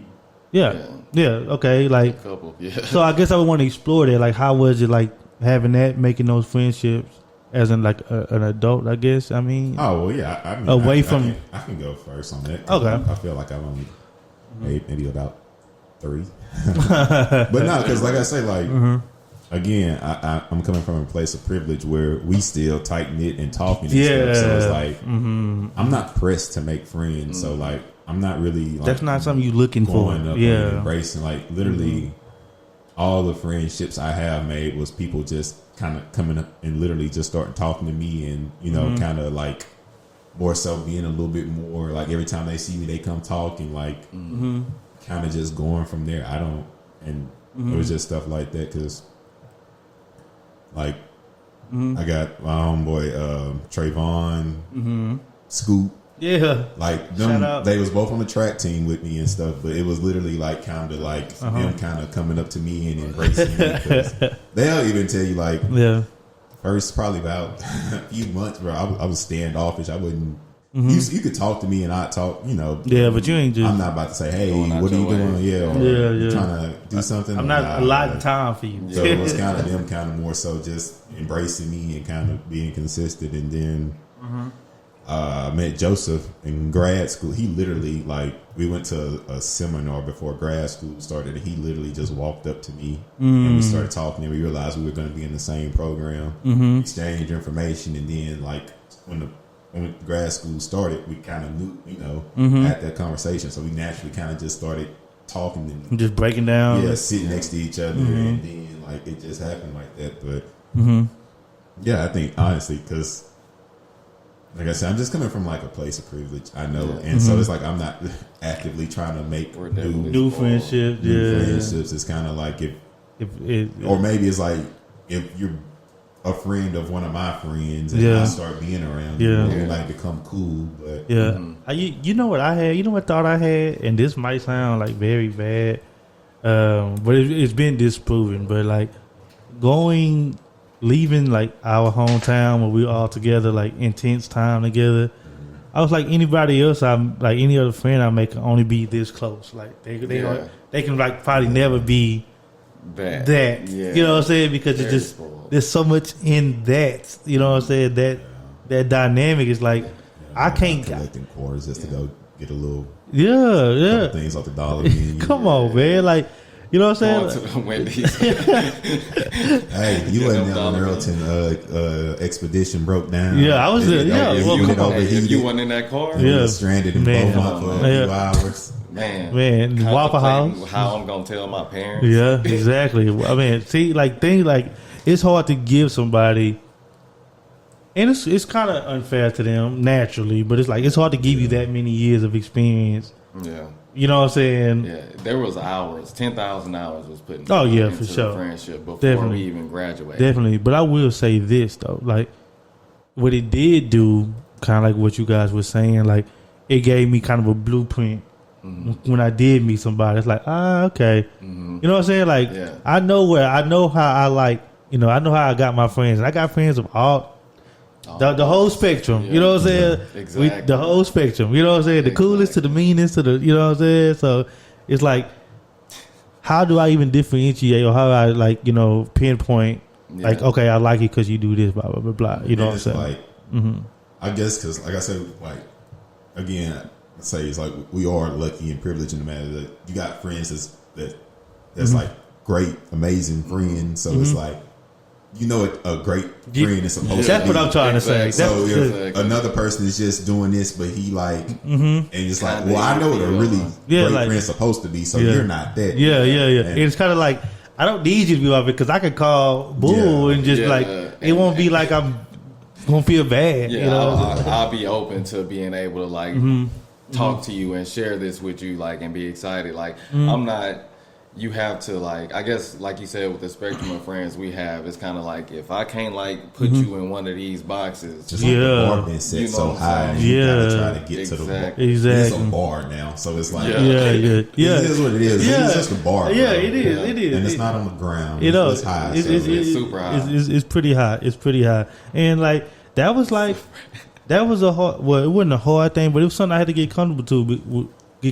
Yeah. Okay. Like a couple. Yeah. So I guess I would want to explore that. Like, how was it like having that, making those friendships as an adult? I guess. I mean. Oh well, yeah. I mean, I can go first on that. Okay. I feel like I've only made maybe about 3, but no, because like I say, like again, I'm coming from a place of privilege where we still tight knit and talking. And stuff. So it's like I'm not pressed to make friends. So like. I'm not really like that's not something you're looking for. Up and embracing like literally all the friendships I have made was people just kind of coming up and literally just starting talking to me and you know kind of like more so being a little bit more like every time they see me they come talk and like kind of just going from there. I don't and it was just stuff like that because like I got my homeboy Trayvon Scoop. Yeah, like them, they was both on the track team with me and stuff, but it was literally like kind of like them kind of coming up to me and embracing me. Because they'll even tell you like, first probably about a few months, bro, I was standoffish. I wouldn't. You could talk to me and I'd talk, you know. Yeah, but you ain't just. I'm not about to say, hey, what are you doing? Yeah, trying to do something. I'm not allotting time for you. So it was kind of them, kind of more so just embracing me and kind of being consistent, and then. I met Joseph in grad school. He literally, like, we went to a seminar before grad school started, and he literally just walked up to me and we started talking, and we realized we were going to be in the same program, exchange information, and then, like, when grad school started, we kind of knew, you know, had that conversation, so we naturally kind of just started talking and just breaking down, sitting next to each other, and then, like, it just happened like that. But yeah, I think honestly, because like I said, I'm just coming from like a place of privilege. I know, and so it's like I'm not actively trying to make new friendships. Friendships. It's kind of like or maybe it's like if you're a friend of one of my friends, and I start being around you, we like become cool. But you know what I had? You know what thought I had? And this might sound like very bad, but it's been disproven. But like leaving like our hometown where we all together, like intense time together. I was like anybody else, I'm like any other friend I make can only be this close. Like they can like probably never be that. Yeah. You know what I'm saying? Because it's just there's so much in that. You know what I'm saying? That dynamic is like I can't collecting quarters just to go get a little things off the dollar. Come on, man! Like. You know what I'm saying? To Wendy's. Hey, you wasn't on Earlton expedition broke down. Yeah, I was there. Yeah, if you wasn't in that car, stranded in Beaumont for a few hours. Man, Waffle House. How I'm gonna tell my parents? Yeah, exactly. I mean, see, like things like it's hard to give somebody And it's kind of unfair to them naturally, but it's like it's hard to give you that many years of experience. Yeah. You know what I'm saying? Yeah, there was hours, 10,000 hours was put into for sure. the friendship before Definitely. we even graduated. Definitely. But I will say this though, like what it did do, kind of like what you guys were saying, like it gave me kind of a blueprint when I did meet somebody. It's like, okay. You know what I'm saying? Like I know how I like, I know how I got my friends. And I got friends of all the whole spectrum. You know what I'm saying? Exactly. The whole spectrum. You know what I'm saying? The coolest to the meanest to the, you know what I'm saying? So it's like, how do I even differentiate, or how do I like, pinpoint like, okay, I like it because you do this, blah, blah, blah, blah. You know what I'm saying? Like, I guess because, like I said, like, again, I say it's like we are lucky and privileged in the matter that you got friends that's like great, amazing friends. So it's like, a great friend is supposed to be. That's what I'm trying to say. So if another person is just doing this, but he like, and it's like, well, I know what a really great friend's supposed to be, so you're not that. Yeah. And it's kind of like, I don't need you to be my friend because I could call bull and just it won't be like I'm gonna feel bad. Yeah, I'll be open to being able to like talk to you and share this with you, like, and be excited. Like, I'm not. You have to, like, I guess, like you said, with the spectrum of friends we have, it's kind of like, if I can't, like, put you in one of these boxes. Just like the bar been set so high, you gotta try to get to the bar. Exactly. It's a bar now, so it's like, It is what it is. It's just a bar. Yeah, bro. it is. And it's not on the ground. It's high. It's super high. It's pretty high. It's pretty high. And, like, that was a hard, well, it wasn't a hard thing, but it was something I had to get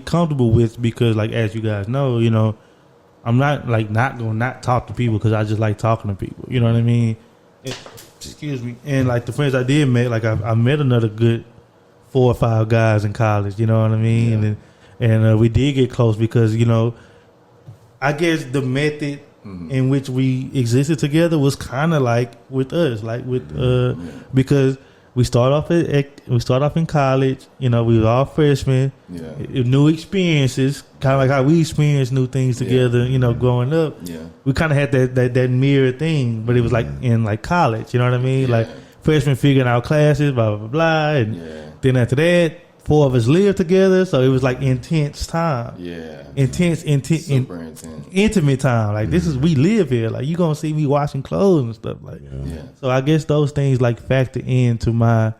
comfortable with because, like, as you guys know, I'm not gonna not talk to people because I just like talking to people. You know what I mean? Excuse me. And like the friends I did meet, like I met another good 4 or 5 guys in college. You know what I mean? Yeah. And we did get close because I guess the method in which we existed together was kind of like with us, because we start off in college. We were all freshmen. Yeah. New experiences, kind of like how we experienced new things together. Growing up. Yeah. We kind of had that mirror thing, but it was like in like college. You know what I mean? Yeah. Like freshmen figuring out classes, blah blah blah, blah and then after that, 4 of us lived together, so it was like intense time. Yeah. Intense, super intense. Intimate time. Like this is, we live here. Like you gonna see me washing clothes and stuff like that. Yeah. So I guess those things like factor into my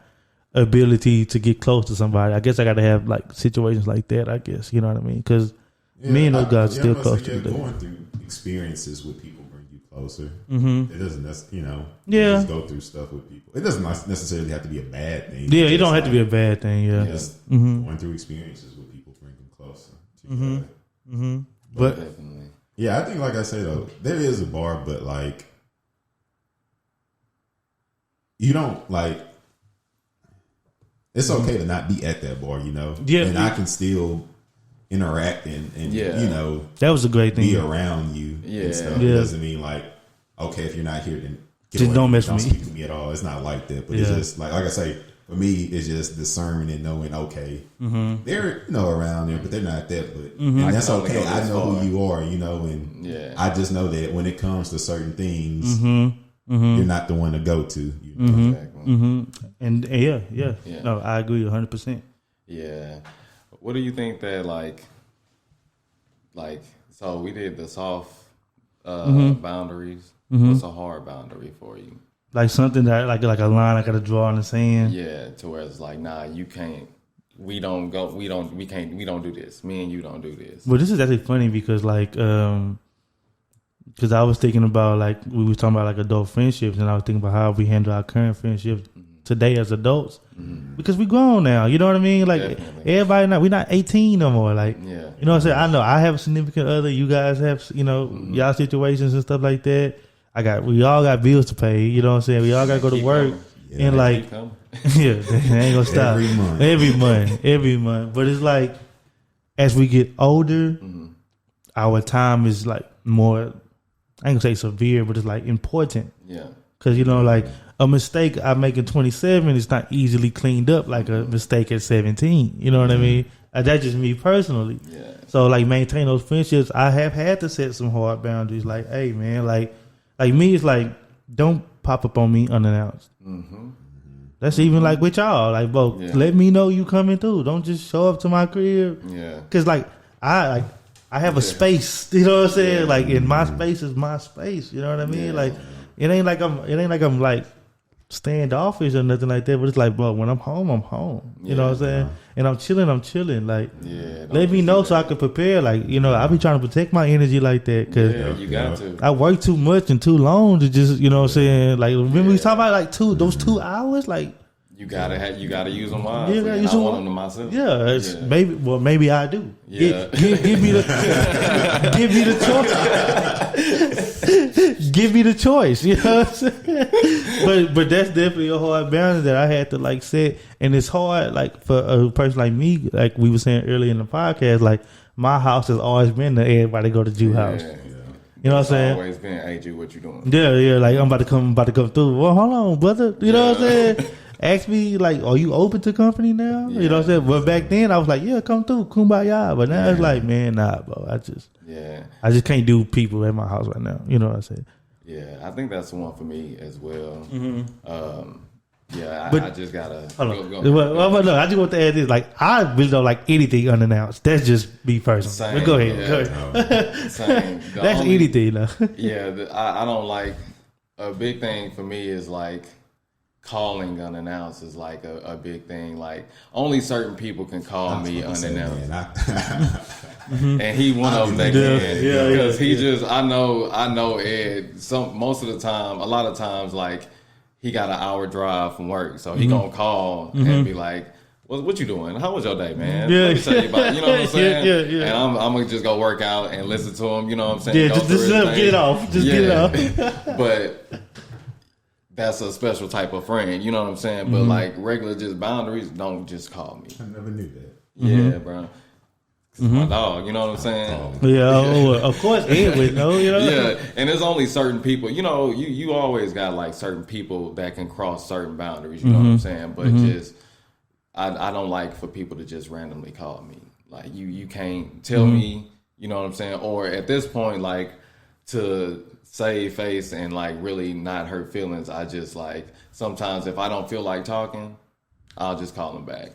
ability to get close to somebody. I guess I got to have like situations like that. I guess you know what I mean? Because me and those guys are still close to each other. Going through experiences with people bring you closer. It doesn't. You just go through stuff with people. It doesn't necessarily have to be a bad thing. Yeah, it don't have to be a bad thing. Yeah, just going through experiences with people bring them closer together. But definitely. Yeah, I think, like I say though, there is a bar, but like you don't like. It's okay to not be at that bar, Yeah, and I can still interact and that was a great thing. Be around you and stuff. It doesn't mean like, okay, if you're not here, then just don't mess with me. Don't speak to me at all. It's not like that. But it's just like I say, for me, it's just discerning and knowing, okay, they're around there, but they're not that. But and that's okay. I know who you are, and I just know that when it comes to certain things, you're not the one to go to. And no, I agree 100%. Yeah. What do you think that like so we did the soft boundaries. What's a hard boundary for you? Like something that like a line I gotta draw in the sand. Yeah, to where it's like, nah, you can't. We don't do this. Me and you don't do this. Well, this is actually funny because like because I was thinking about like we was talking about like adult friendships, and I was thinking about how we handle our current friendships today as adults because we grown now. You know what I mean? Like everybody, we're not 18 no more. Like you know what I'm saying? I know I have a significant other. You guys have y'all situations and stuff like that. We all got bills to pay. You know what I'm saying? We all got to go to work and like they ain't gonna stop every month. But it's like as we get older, our time is like more. I ain't gonna say severe, but it's like important. Yeah. Because like a mistake I make at 27 is not easily cleaned up like a mistake at 17. You know what I mean? That's just me personally. Yeah. So like maintain those friendships. I have had to set some hard boundaries. Like, hey man, like me, it's like don't pop up on me unannounced. That's even like with y'all. Like, bro, let me know you coming through. Don't just show up to my crib. Yeah. Cause I have a space. You know what I'm saying? Like, in my space is my space. You know what I mean? Like, it ain't like I'm like standoffish or nothing like that. But it's like, bro, when I'm home, I'm home. You know what I'm saying? And I'm chilling. Like, let me know so I can prepare. Like, you know, I be trying to protect my energy like that. Cause you got to. I work too much and too long to just, you know what I'm saying? Like, remember we talking about like those 2 hours? Like, you gotta use them wisely. Yeah, I want them to myself. Yeah, maybe I do. Yeah. Give me the choice. Give me the choice. You know what I'm saying? But that's definitely a hard balance that I had to like set, and it's hard like for a person like me, like we were saying earlier in the podcast, like my house has always been the everybody go to Jew house. You know what I'm saying? Always been, hey Jew, what you doing? Yeah, like I'm about to come through. Well, hold on, brother. You know what I'm saying? Ask me, like, are you open to company now? You know what I'm saying? But back then, I was like, yeah, come through, kumbaya. But now it's like, man, nah, bro. I just can't do people at my house right now. You know what I'm saying? Yeah, I think that's the one for me as well. I just gotta go. Well, no, I just want to add this. Like, I really don't like anything unannounced. That's just me personally. But go ahead. Same. That's anything, though. I don't like. A big thing for me is like calling unannounced is like a big thing. Like, only certain people can call me unannounced. And he one of them that can. Because he just, I know Ed, most of the time, a lot of times, like, he got an hour drive from work. So he gonna call and be like, what you doing? How was your day, man? Let me tell you about it. You know what I'm saying? And I'm gonna just go work out and listen to him. You know what I'm saying? Just get it off. Get it off. But that's a special type of friend. You know what I'm saying? But like regular just boundaries, don't just call me. I never knew that. Yeah, bro. My dog. You know what I'm saying? Of course, Ed would know. You know? Yeah, and there's only certain people. You know, you always got like certain people that can cross certain boundaries. You know what I'm saying? But just. I don't like for people to just randomly call me. Like, you can't tell me, you know what I'm saying? Or at this point, like, to save face and, like, really not hurt feelings, I just, like, sometimes if I don't feel like talking, I'll just call them back.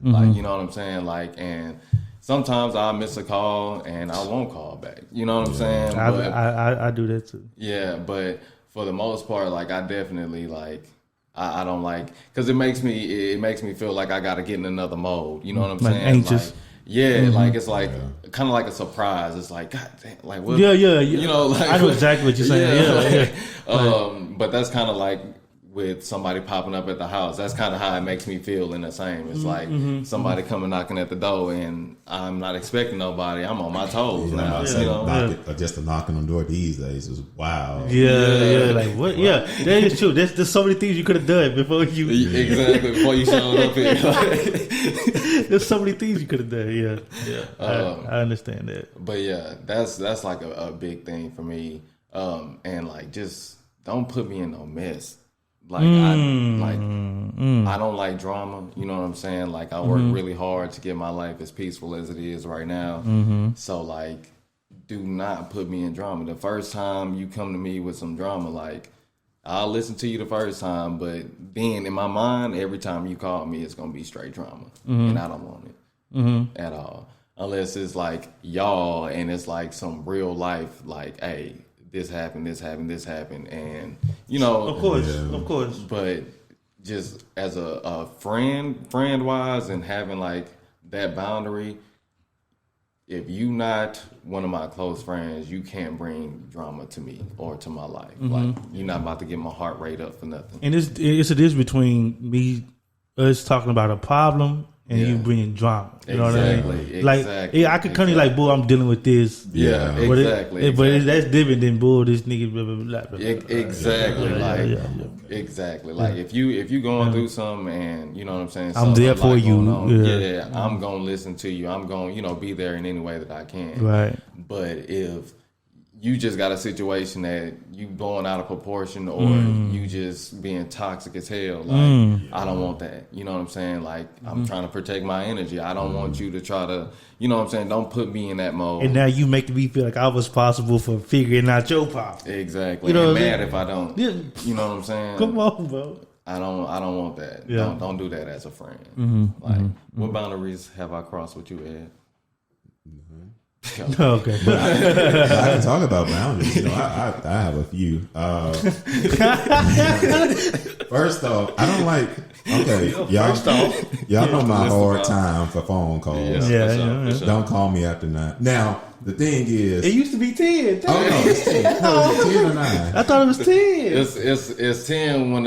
Like, you know what I'm saying? Like, and sometimes I'll miss a call and I won't call back. You know what I'm saying? I do that, too. Yeah, but for the most part, like, I definitely, like... I don't like, because it makes me feel like I got to get in another mode. You know what I'm saying? Anxious. Like, like it's like kind of like a surprise. It's like, God damn, like what? Yeah. You know, like I know exactly what you're saying. But that's kind of like with somebody popping up at the house. That's kind of how it makes me feel in the same. It's like somebody coming knocking at the door and I'm not expecting nobody. I'm on my toes now. You know? Just a knocking on the door these days is wow. Yeah. Like what? Yeah, that is true. There's so many things you could have done before you before you showed up here. There's so many things you could have done. Yeah. I understand that. But yeah, that's like a big thing for me. And like, just don't put me in no mess. Like, I don't like drama. You know what I'm saying? Like, I work really hard to get my life as peaceful as it is right now. So, like, do not put me in drama. The first time you come to me with some drama, like, I'll listen to you the first time, but then in my mind, every time you call me, it's going to be straight drama. And I don't want it at all. Unless it's like y'all and it's like some real life, like, hey, this happened, and you know, of course. But just as a friend wise, and having like that boundary, if you not one of my close friends, you can't bring drama to me or to my life. Like, you're not about to get my heart rate up for nothing. And it's a difference between us talking about a problem and you bringing drama. You know what I mean? Like, I could come to you like, boo, I'm dealing with this. Yeah, exactly. But that's different than, boo, this nigga, blah, blah, blah, blah, blah. Exactly. Exactly. Like, if you going through something and, you know what I'm saying? I'm there for you. I'm going to listen to you. I'm going to, be there in any way that I can. Right. But if you just got a situation that you blowing out of proportion or you just being toxic as hell, like, I don't want that. You know what I'm saying? Like, I'm trying to protect my energy. I don't want you to try to, you know what I'm saying? Don't put me in that mode. And now you make me feel like I was responsible for figuring out your problem. Exactly. You know and mad if I don't. Yeah. You know what I'm saying? Come on, bro. I don't want that. Yeah. Don't do that as a friend. Mm-hmm. Like, what boundaries have I crossed with you, Ed? Okay. I can talk about boundaries. You know, I have a few. First off, I don't like. Okay, y'all know my hard time for phone calls. Yeah. Don't call me after 9. Now the thing is, It used to be 10. oh no, it's 10. No, it's 10 or 9. I thought it was 10. It's 10 when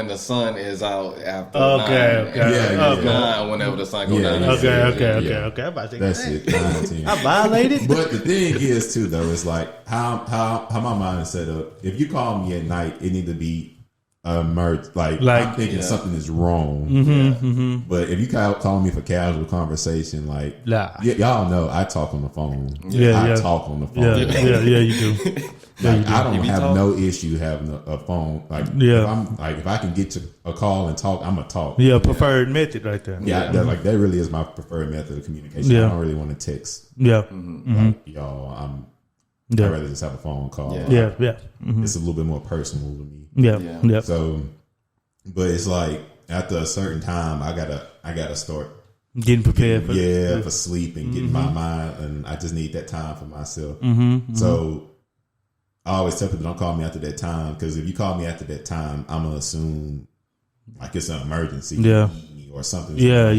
the sun is out after Okay. 9. Yeah. 9 whenever the sun goes Yeah, down. yeah. Okay. I'm about to say That's it. 9, 10. I violated. But the thing is too, though, it's like how my mind is set up. If you call me at night, it need to be emerged. Like I'm thinking something is wrong. But if you call me for casual conversation, like y'all know I talk on the phone. I talk on the phone. Yeah, you do. Like I don't have no issue having a phone. Like if I can get to a call and talk, I'm gonna talk. Yeah, preferred method right there. Yeah, that really is my preferred method of communication. I don't really want to text. Yeah. Like, y'all, I'd rather just have a phone call. Yeah. It's a little bit more personal to me. Yeah. So, but it's like after a certain time, I gotta start Getting prepared for sleep and getting my mind, and I just need that time for myself. So I always tell people don't call me after that time, because if you call me after that time, I'm gonna assume like it's an emergency, or something. Yeah.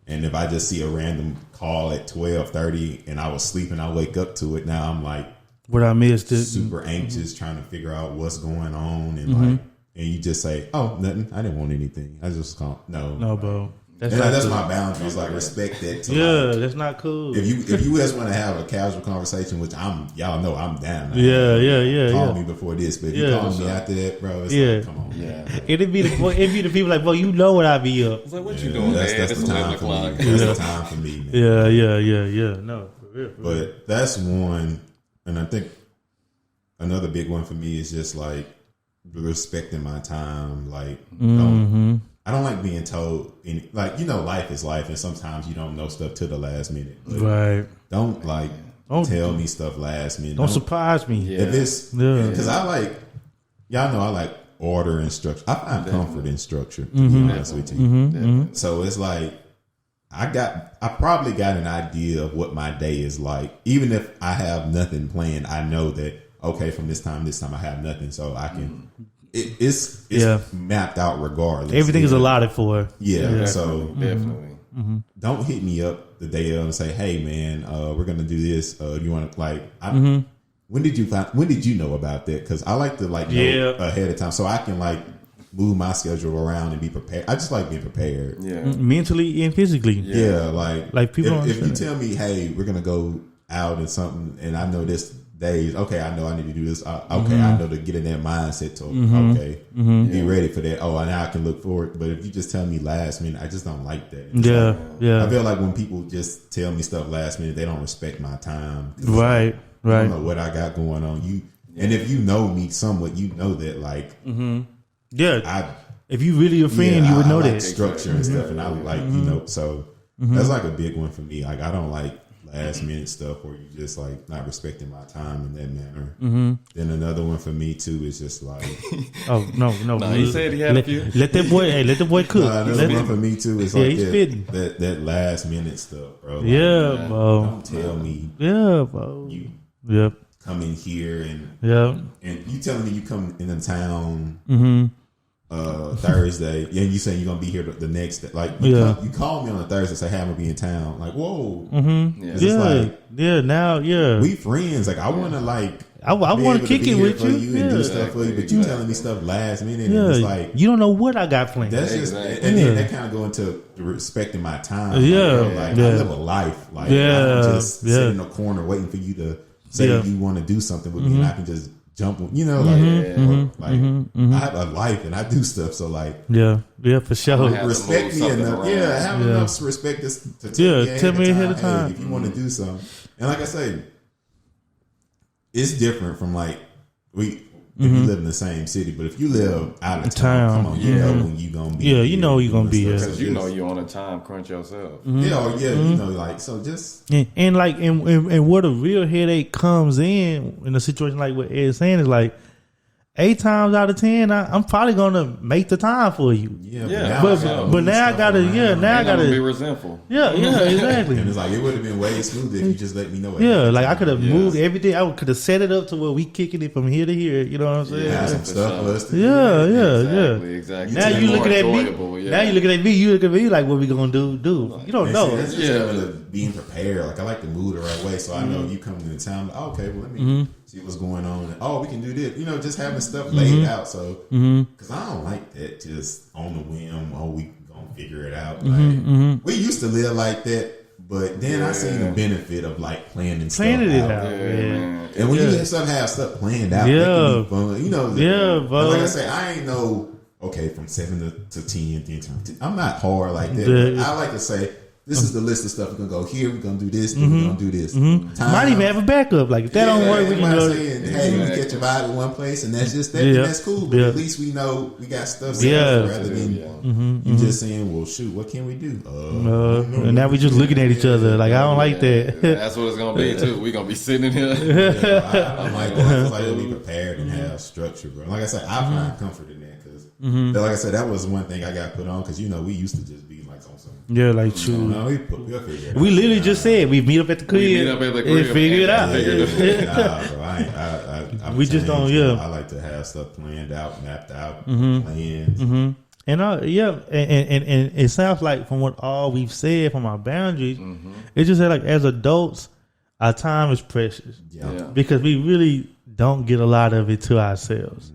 And if I just see a random call at 12:30 and I was sleeping, I wake up to it. Now I'm like, what I missed is super anxious, trying to figure out what's going on, and like, and you just say, "Oh, nothing. I didn't want anything. I just called." No, bro. That's my boundary. Like respect that. That's not cool. If you just want to have a casual conversation, which y'all know I'm down. Call me before this, but if you call me after that, bro, it's like, come on. Yeah. It'd be the people like, bro, you know what I be up. It's like, what you doing, that's man? the time for me. That's the time for me, man. Yeah. No, for real. But that's one, and I think another big one for me is just like respecting my time. Like, I don't like being told like, life is life, and sometimes you don't know stuff to the last minute. Right. Don't tell me stuff last minute. Don't surprise me. If it's because I like, y'all know I like order and structure. I find comfort in structure, to be honest with you. So it's like I probably got an idea of what my day is like. Even if I have nothing planned, I know that okay, from this time I have nothing, so I can. It's mapped out regardless. Everything is allotted for. Yeah. So definitely. Don't hit me up the day of and say, "Hey, man, we're gonna do this. You want to like?" When did you know about that? Because I like to know ahead of time, so I can move my schedule around and be prepared. I just like being prepared. Yeah, mentally and physically. Yeah, like people. If you tell me, "Hey, we're gonna go out and something," and I know this days, okay, I know I need to do this. Okay, I know to get in that mindset to be ready for that. Oh, now I can look forward. But if you just tell me last minute, I just don't like that. I feel like when people just tell me stuff last minute, they don't respect my time. Right. I don't know what I got going on. And if you know me somewhat, you know that if you really a friend, you would know that structure and stuff. And I like so that's like a big one for me. Like I don't like last minute stuff where you just not respecting my time in that manner. Then another one for me too is just like no, he said he had a few. Let that boy cook. Another one for me too is that last minute stuff, bro. Bro. Don't tell me. Bro. You come in here and you telling me you come in town Thursday, and you saying you're gonna be here the next day. You call me on a Thursday, say, "Hey, I'm gonna be in town." Like, whoa, now we friends. Like, I want to I want to kick it with you and do stuff for you, but you telling me stuff last minute, and it's like you don't know what I got planned. That's just, and then that kind of go into respecting my time. I live a life. I'm just sitting in the corner waiting for you to say you want to do something with me, and I can just jump, I have a life and I do stuff, so for sure. Respect me enough, have enough respect to tell me ahead of time if you want to do something. And like I say, it's different from if you live in the same city, but if you live out of town, come on, you know when you gonna be. Yeah, you know you're gonna be here because you know you're on a time crunch yourself. You know, so just and where the real headache comes in a situation like what Ed's saying is 8 times out of 10, I'm probably gonna make the time for you. Yeah, but now I gotta, now I gotta be resentful. Yeah, exactly. And it's like it would have been way smoother if you just let me know. Yeah, like I could have moved everything. I could have set it up to where we kicking it from here to here. You know what I'm saying? Yeah, some stuff for us to Exactly. Exactly. Now you looking at me. Yeah. Now you looking at me. You looking at me like, what we gonna do? You don't know. That's just being prepared. Like I like to move the right way, so I know you come into town. Like, okay, well let me see what's going on. And, we can do this. Just having stuff laid out. So because I don't like that just on the whim. We gonna figure it out. Like we used to live like that. But then I seen the benefit of like planning stuff out. And when you have stuff planned out, that can be fun. But like I say, I ain't from 7 to 10. I'm not hard like that. But I like to say, this is the list of stuff. We're gonna go here. We're gonna do this. We're gonna do this. Might even have a backup. Like if that don't work, we can go. Hey, we catch a vibe at one place, and that's just that. And that's cool. But at least we know we got stuff set rather than you just saying, "Well, shoot, what can we do?" And now we just looking at each other like I don't like that. That's what it's gonna be too. We gonna be sitting here. I'm like, I like to be prepared and have structure, bro. Like I said, I find comfort in that because, like I said, that was one thing I got put on because we used to just be like on some. Yeah, like true. We literally just said we meet up at the crib and figure it out. We just don't. I like to have stuff planned out, mapped out, plans. And and it sounds like from what all we've said from our boundaries, it's just that like as adults, our time is precious because we really don't get a lot of it to ourselves.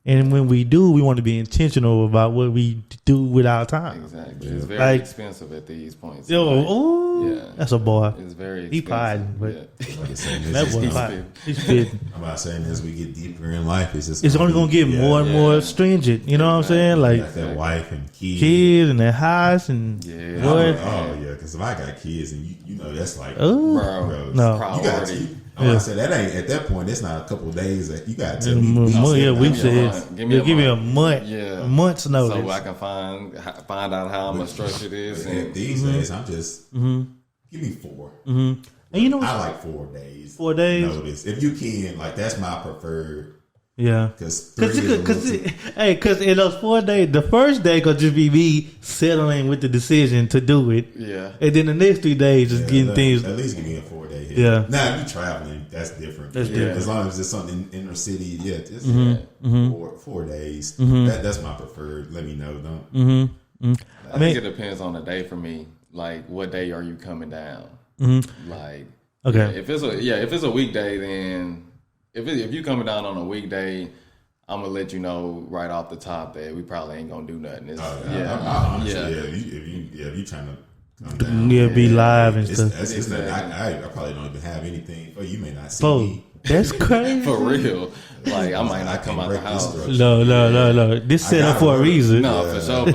And when we do, we want to be intentional about what we do with our time. Exactly. It's very expensive at these points. That's a boy. It's very expensive. He priding, but that boy priding. He's spitting. I'm about saying as we get deeper in life, it's only going to get more and more stringent. You know what I'm saying? Like that wife and kids and that house and because if I got kids and that's like no, you got to. I said that ain't at that point. It's not a couple of days that you got to tell me. Weeks said give me a month. A month's notice, so I can find out how much structure it is. And these days, I'm just give me 4. And I like 4 days. 4 days notice if you can. Like that's my preferred. Yeah, because in those 4 days, the first day could just be me settling with the decision to do it. Yeah, and then the next 3 days just getting things. At least give me a 4 day hit. Yeah. Now if you traveling, that's different. As long as it's something inner city, it's 4 days. That's my preferred. Let me know. Don't. I think it depends on the day for me. Like, what day are you coming down? Like, if it's a weekday, then. If you coming down on a weekday, I'm gonna let you know right off the top that we probably ain't gonna do nothing. If you trying to come down, be live and stuff. I probably don't even have anything for you. May not see me. That's crazy. For real. Like I might not come out the house. No. This set up for a reason. No, for sure.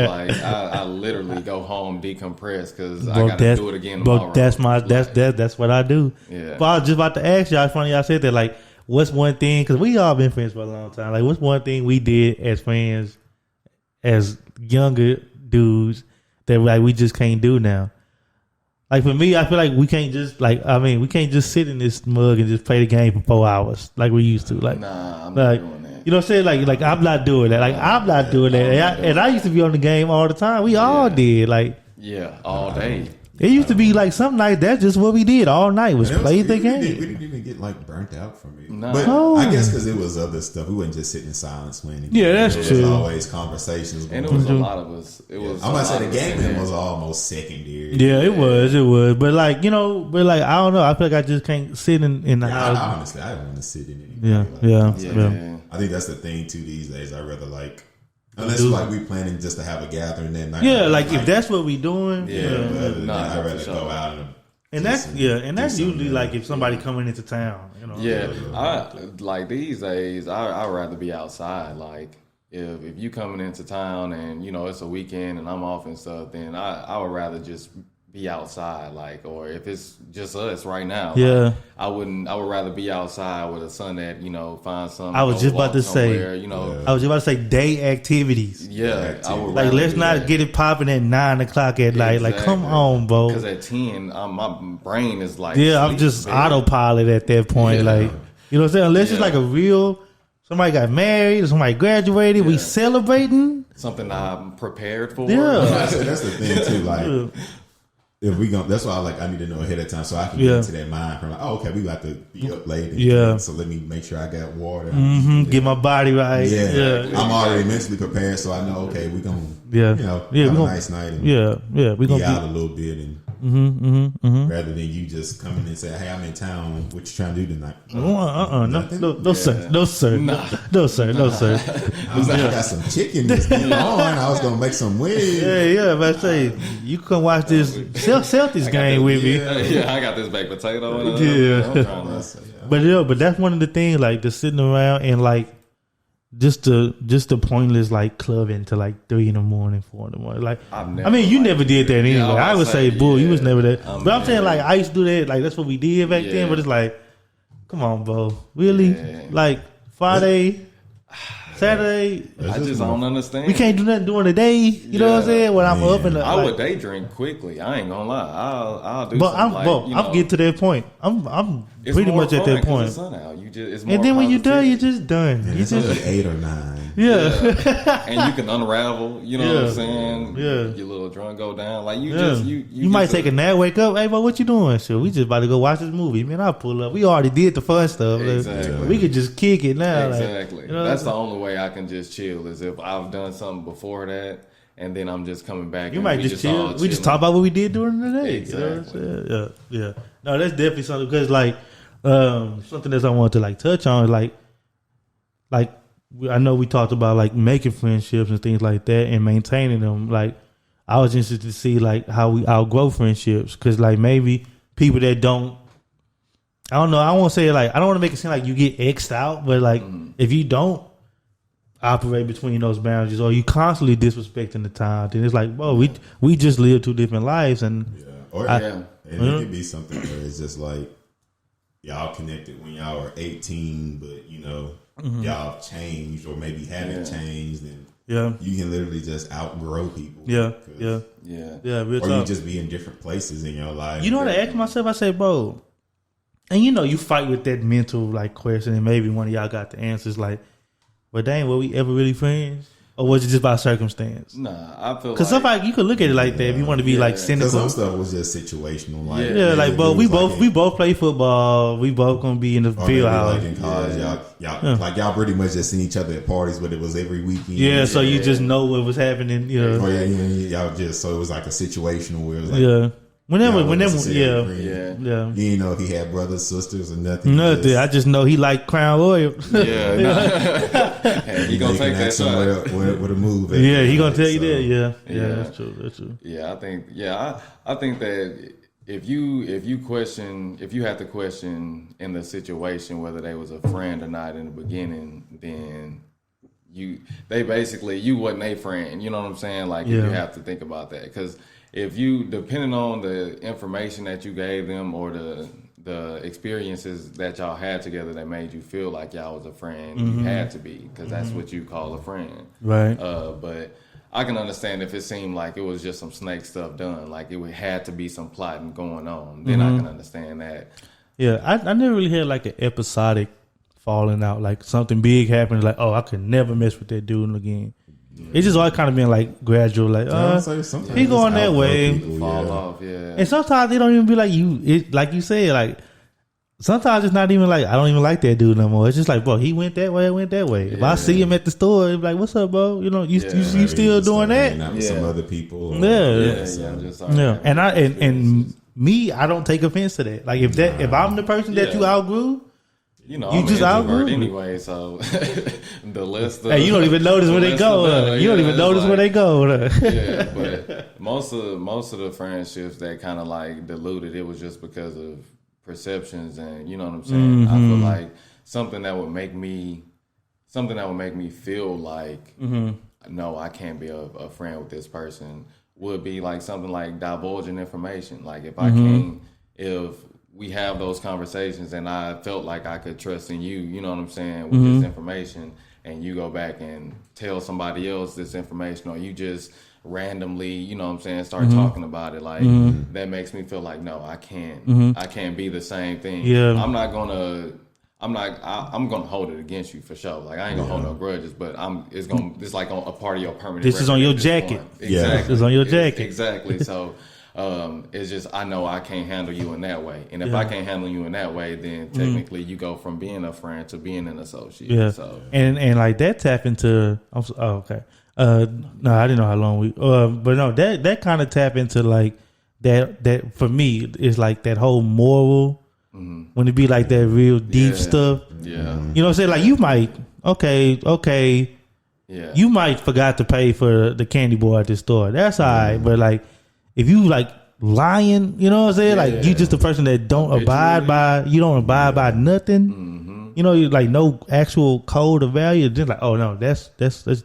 Like I literally go home, decompress because I gotta do it again tomorrow. That's what I do. Yeah. But I was just about to ask y'all. It's funny y'all said that. Like, what's one thing? Because we all been friends for a long time. Like, what's one thing we did as friends, as younger dudes that like we just can't do now? Like for me, I feel like we can't just sit in this mug and just play the game for 4 hours like we used to. Like, I'm not doing that. You know what I'm saying? Like I'm not doing that. Like I'm not doing that. And I used to be on the game all the time. We all did. Like all day. It used to be like some nights that's just what we did all night was play the game. We didn't even get like burnt out from it. No. But I guess because it was other stuff. We wouldn't just sit in silence playing. Yeah, that's true. There was always conversations. And it was a lot of us. It was. I'm about to say the gaming was almost secondary. Yeah, it was. But like I don't know. I feel like I just can't sit in the house. Honestly, I don't want to sit in it. Yeah. I think that's the thing too these days. I rather like. Unless like we planning just to have a gathering that night. Yeah, like if that's what we doing. But other than that, I'd rather go out and that's usually like if somebody coming into town, you know. Yeah, I like these days. I'd rather be outside. Like if you coming into town and it's a weekend and I'm off and stuff, then I would rather just be outside. Like, or if it's just us right now, like, I would rather be outside with a son that find something. I was just about to say, I was just about to say day activities. Yeah, I would like let's not get it popping at 9 o'clock at night. Like, come on, bro. Because at 10, my brain is like I'm just autopilot at that point. Like, you know what I'm saying? Unless it's like Somebody got married, somebody graduated, we celebrating. Something I'm prepared for. Yeah. That's the thing too. Like, if we go, that's why I need to know ahead of time so I can get into that mind from like, oh, okay, we got to be up late. So let me make sure I got water. Get my body right. Yeah. I'm already mentally prepared, so I know, okay, we're going to, have a nice night. And we're going to be out a little bit and rather than you just coming and say, hey, I'm in town. What you trying to do tonight? No, sir. No, sir. No, sir. No, sir. I got some chicken that's going on. I was going to make some wings. Yeah. But I say, you come watch this Celtics game with me. Yeah, I got this baked potato. But that's one of the things, like, just sitting around and, like, just the pointless, like, clubbing to, like, 3 in the morning, 4 in the morning. Like, you never did that anyway. I would say, bull, you was never that. But I'm saying, like, I used to do that. Like, that's what we did back then. But it's like, come on, bro. Really? Yeah. Like, Friday, Saturday. I just don't understand. We can't do nothing during the day. You know what I'm saying? When I'm up in the, I would day drink quickly. I ain't gonna lie. I'll do. But something I'm getting to that point. I'm pretty much at that point. The sun out. It's and then when you're done, you're just done. Yeah, you just 8 or 9. Yeah. And you can unravel. You know what I'm saying? Yeah. Your little drunk go down. Like you might take a nap, wake up. Hey, bro, what you doing? Sure, we just about to go watch this movie. Man, I'll pull up. We already did the fun stuff. Exactly. We could just kick it now. Exactly. Like, that's the only way I can just chill is if I've done something before that. And then I'm just coming back. You might just chill. We just talk about what we did during the day. Exactly. You know yeah. No, that's definitely something because like something that I want to like touch on is like I know we talked about like making friendships and things like that and maintaining them. Like I was interested to see like how we outgrow friendships because like maybe people that don't. I don't know. I won't say like I don't want to make it seem like you get X'd out, but like if you don't operate between those boundaries or you constantly disrespecting the time, then it's like, whoa, we just live 2 different lives and and it could be something where it's just like y'all connected when y'all were 18, but you know y'all changed or maybe haven't changed, and you can literally just outgrow people. Real or talk. you just be in different places in your life. You know what I asked myself? I said, bro, and you know you fight with that mental like question, and maybe one of y'all got the answers like, but dang, were we ever really friends? Or was it just by circumstance? Nah, I feel because somebody you could look at it like that if you want to be like cynical. Some stuff was just situational. Like, like, bro, we both play football. We both gonna be in the field house. Like in college, y'all like y'all pretty much just seen each other at parties, but it was every weekend. Yeah, so you just know what was happening. You know. Y'all just so it was like a situational where it was like Whenever, You didn't know if he had brothers, sisters, or nothing. Nothing. I just know he like Crown Royal. He gonna take that somewhere with a move. Yeah, he gonna tell you that. Yeah, that's true. Yeah, I think that if you have to question in the situation whether they was a friend or not in the beginning, then you wasn't a friend. You know what I'm saying? Like you have to think about that because. If you, depending on the information that you gave them or the experiences that y'all had together that made you feel like y'all was a friend, you had to be because that's what you call a friend, right? But I can understand if it seemed like it was just some snake stuff done, like it had to be some plotting going on. Then I can understand that. Yeah, I never really had like an episodic falling out, like something big happened, like I could never mess with that dude again. It's just all kind of been like gradual, like he going that way, fall off, and sometimes they don't even be like you. It like you said, like sometimes it's not even like I don't even like that dude no more. It's just like, bro, he went that way, I went that way. If I see him at the store, it's like, what's up, bro? You know, you still doing that? With some other people, And me, I don't take offense to that. Like if I'm the person that you outgrew. You know, I'm just outgrew anyway, so the list. Hey, you don't even notice where they go. You don't even notice where they go. Yeah, but most of the friendships that kind of like diluted, it was just because of perceptions, and you know what I'm saying. I feel like something that would make me feel like no, I can't be a friend with this person would be like something like divulging information. Like if I can't, if we have those conversations and I felt like I could trust in you, you know what I'm saying, with this information, and you go back and tell somebody else this information, or you just randomly, you know what I'm saying, start talking about it, like that makes me feel like, no, I can't be the same thing. I'm not gonna I'm gonna hold it against you for sure. Like I ain't gonna hold no grudges, but it's like a part of your permanent. This is on your jacket. Exactly. It's on your jacket. Exactly. So it's just I know I can't handle you in that way, and if I can't handle you in that way, then technically you go from being a friend to being an associate. Yeah. So and like that tap into. Okay. No, I didn't know how long we. But no, that kind of tap into like that for me is like that whole moral. When it be like that real deep stuff. Yeah. You know what I'm saying? Like you might okay. Yeah. You might forgot to pay for the candy bar at the store. That's all right. But like if you like lying, you know what I'm saying? Like you just the person that don't abide by nothing. You know, you like no actual code of value. Just like, oh no, that's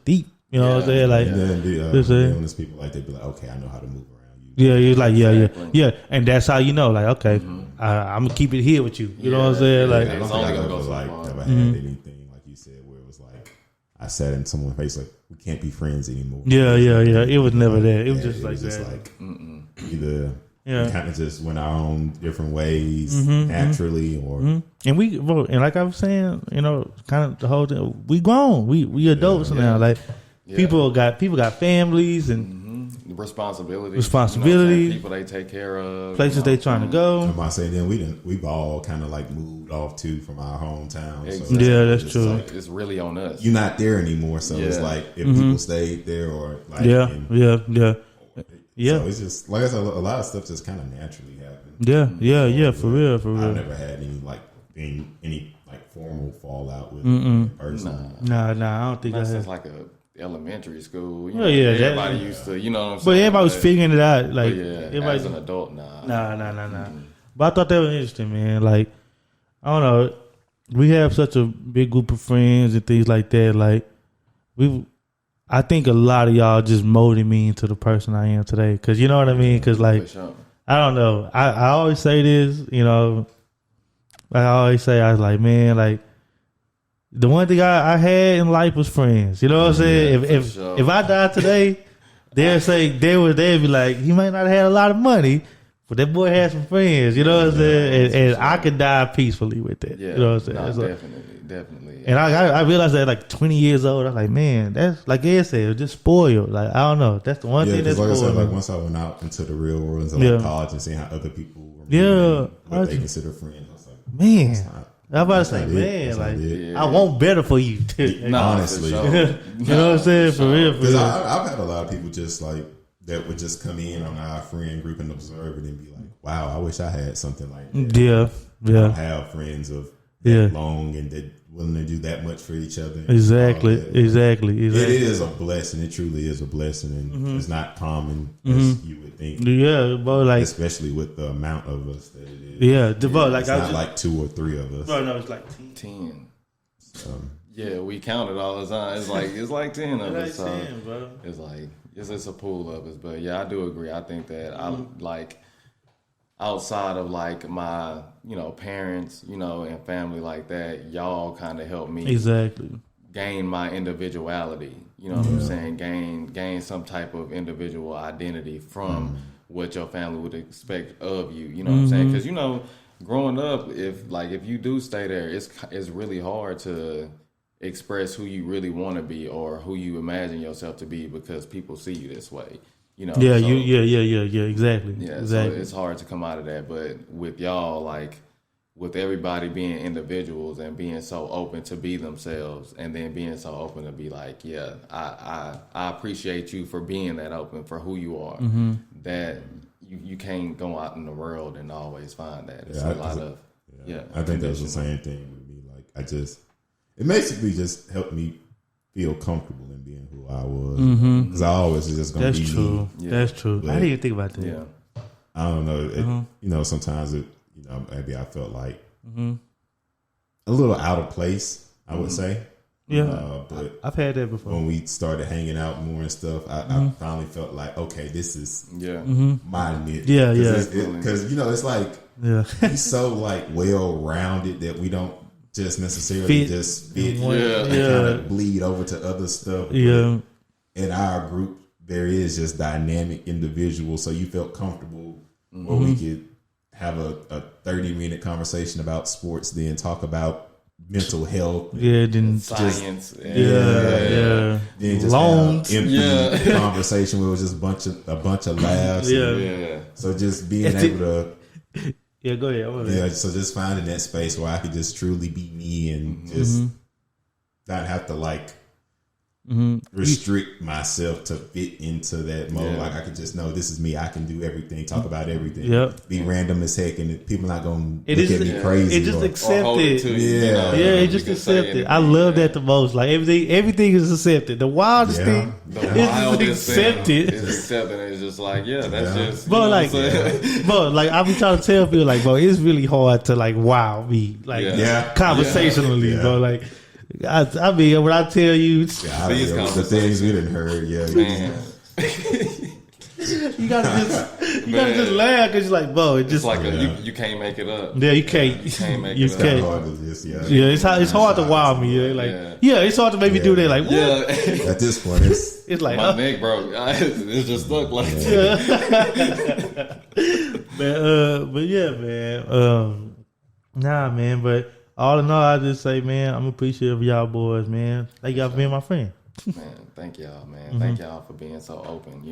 deep. You know what I'm saying? Like there's people like they be like, okay, I know how to move around you. Yeah, you're like, yeah, and that's how you know, like, okay, I'm gonna keep it here with you. You know what I'm saying? Like, I don't think I ever had anything like you said where it was like I sat in someone's face like we can't be friends anymore. Yeah. It was never that. It was just like that. Like either we kind of just went our own different ways naturally, or and like I was saying, you know, kind of the whole thing. We grown, we adults now. Like people got families and. Responsibilities, people they take care of, places they trying to go. I'm about to say then we've all kind of like moved off too from our hometown. Exactly. So that's true. Like, it's really on us. You're not there anymore, so it's like if people stayed there or like yeah. So it's just like I said, a lot of stuff just kind of naturally happens. Yeah, for real. I've never had any formal fallout with a person. Nah, I don't think That's I just had. like a elementary school. Everybody used to, you know what I'm saying? But everybody was figuring it out. Like, everybody, as an adult, nah. Nah. But I thought that was interesting, man. Like, I don't know. We have such a big group of friends and things like that. Like, I think a lot of y'all just molded me into the person I am today. Cause you know what I mean? Cause like, I don't know. I always say this, you know, like I always say, I was like, man, like, the one thing I had in life was friends. You know what I'm saying? If I died today, they'd be like, he might not have had a lot of money, but that boy had some friends. You know what I'm saying? And I could die peacefully with that. Yeah, you know what I'm saying? Definitely. And I realized that at like 20 years old, I was like, man, that's like Ed said, it was just spoiled. Like, I don't know. That's the one thing that's like spoiled. I said, like once I went out into the real world, into like college and seeing how other people were what they consider friends, I was like, man. I'm about to say, man, like I want better for you. Honestly, you know what I'm saying? For real. Because I've had a lot of people just like that would just come in on our friend group and observe it and be like, "Wow, I wish I had something like that." Yeah. I don't have friends of that long and that willing to do that much for each other. Exactly. It is a blessing. It truly is a blessing, and it's not common as you would think. Yeah, but like especially with the amount of us that it is. Yeah, but like it's not like 2 or 3 of us. No, it's like 10. Yeah, we counted all the time. It's like 10 of us. So 10, bro. It's like it's a pool of us. But yeah, I do agree. I think that I like outside of like my parents and family like that, y'all kind of helped me gain my individuality. You know what I'm saying? Gain some type of individual identity from what your family would expect of you. You know what I'm saying? Because growing up, if you do stay there, it's really hard to express who you really want to be or who you imagine yourself to be because people see you this way. Exactly. Yeah, so it's hard to come out of that. But with y'all, like with everybody being individuals and being so open to be themselves, and then being so open to be like, I appreciate you for being that open for who you are. That you can't go out in the world and always find that. It's I think that's the same thing with me. Like it basically just helped me feel comfortable in being who I was. Because I always was just going to be true. me. That's true. I didn't even think about that. Yeah. I don't know. Sometimes maybe I felt like a little out of place, I would say. Yeah. But I've had that before. When we started hanging out more and stuff, I finally felt like, okay, this is my niche. Yeah, Because, it's like, he's so like well-rounded that we don't just necessarily just fit and kind of bleed over to other stuff. Yeah. In our group, there is just dynamic individuals, so you felt comfortable where we could have a 30-minute conversation about sports, then talk about mental health. Yeah, then Science. yeah. Then just Loans. have empty conversation where it was just a bunch of laughs. Yeah. So just being able to. Yeah, go ahead. Yeah, so just finding that space where I could just truly be me and just not have to like restrict myself to fit into that mode. Yeah. Like I could just know this is me. I can do everything, talk about everything. Yep. Be random as heck, and people not gonna It look is- at me crazy. It just or- accept it. Yeah. It just accept it. I love that the most. Like everything is accepted. The wildest thing The is wildest accepted. thing is accepted. It's just like, that's just. Bro, you know like, what I'm saying? bro, like I be trying to tell people, like, bro, it's really hard to like wow me, like, Yeah. conversationally, Yeah. bro. Like, I mean, when I tell you, Yeah, These the things we didn't heard. Yeah, Man, you gotta just laugh because you're like, bro, it it's just like you can't make it up. yeah, you can't, You can't make you it up. can't. hard to just Yeah, it's hard to wow me. Yeah, like it's hard to make me do that. Like, what? Yeah. At this point, It's like, My neck broke. It's just stuck like but yeah, man. Nah, man. But all in all, I just say, man, I'm appreciative of y'all boys, man. Thank y'all for being my friend. Man, thank y'all, man. Thank y'all for being so open,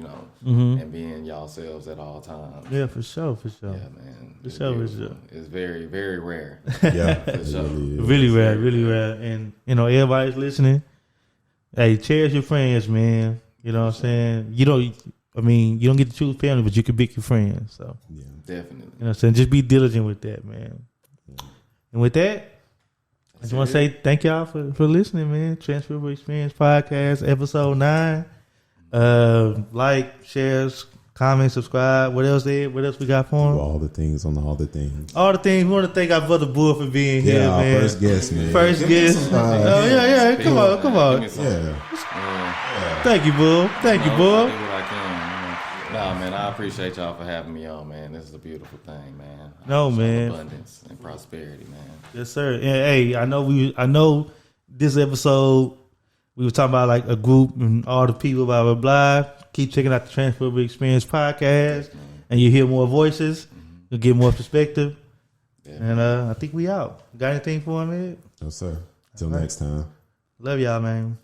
and being y'allselves at all times. Yeah, for sure. Yeah, man. For sure. It's very, very rare. yeah, For sure. Really rare. And everybody's listening. Hey, cherish your friends, man. You know what I'm saying? You don't get to choose family, but you can pick your friends. So yeah. Definitely. you know what I'm saying? Just be diligent with that, man. And with that, I just want to say thank y'all for listening, man. Transferable Experience Podcast, episode 9. Like, share, comment, subscribe. What else we got for them? All the things on all the things. All the things. We want to thank our brother Bull for being here, Our man. first guest, man. First guest. Oh, yeah. Come on. Yeah. Thank you, Bull. Thank you, I Bull. do what I can. Nah, man, I appreciate y'all for having me on, man. This is a beautiful thing, man. No, I wish man. abundance and prosperity, man. Yes, sir. And, hey, I know this episode we were talking about like a group and all the people, blah, blah, blah. Keep checking out the Transferable Experience Podcast and you hear more voices. You'll get more perspective. Yeah. And I think we out. Got anything for him, Ed? No, sir. Till next time. Love y'all, man.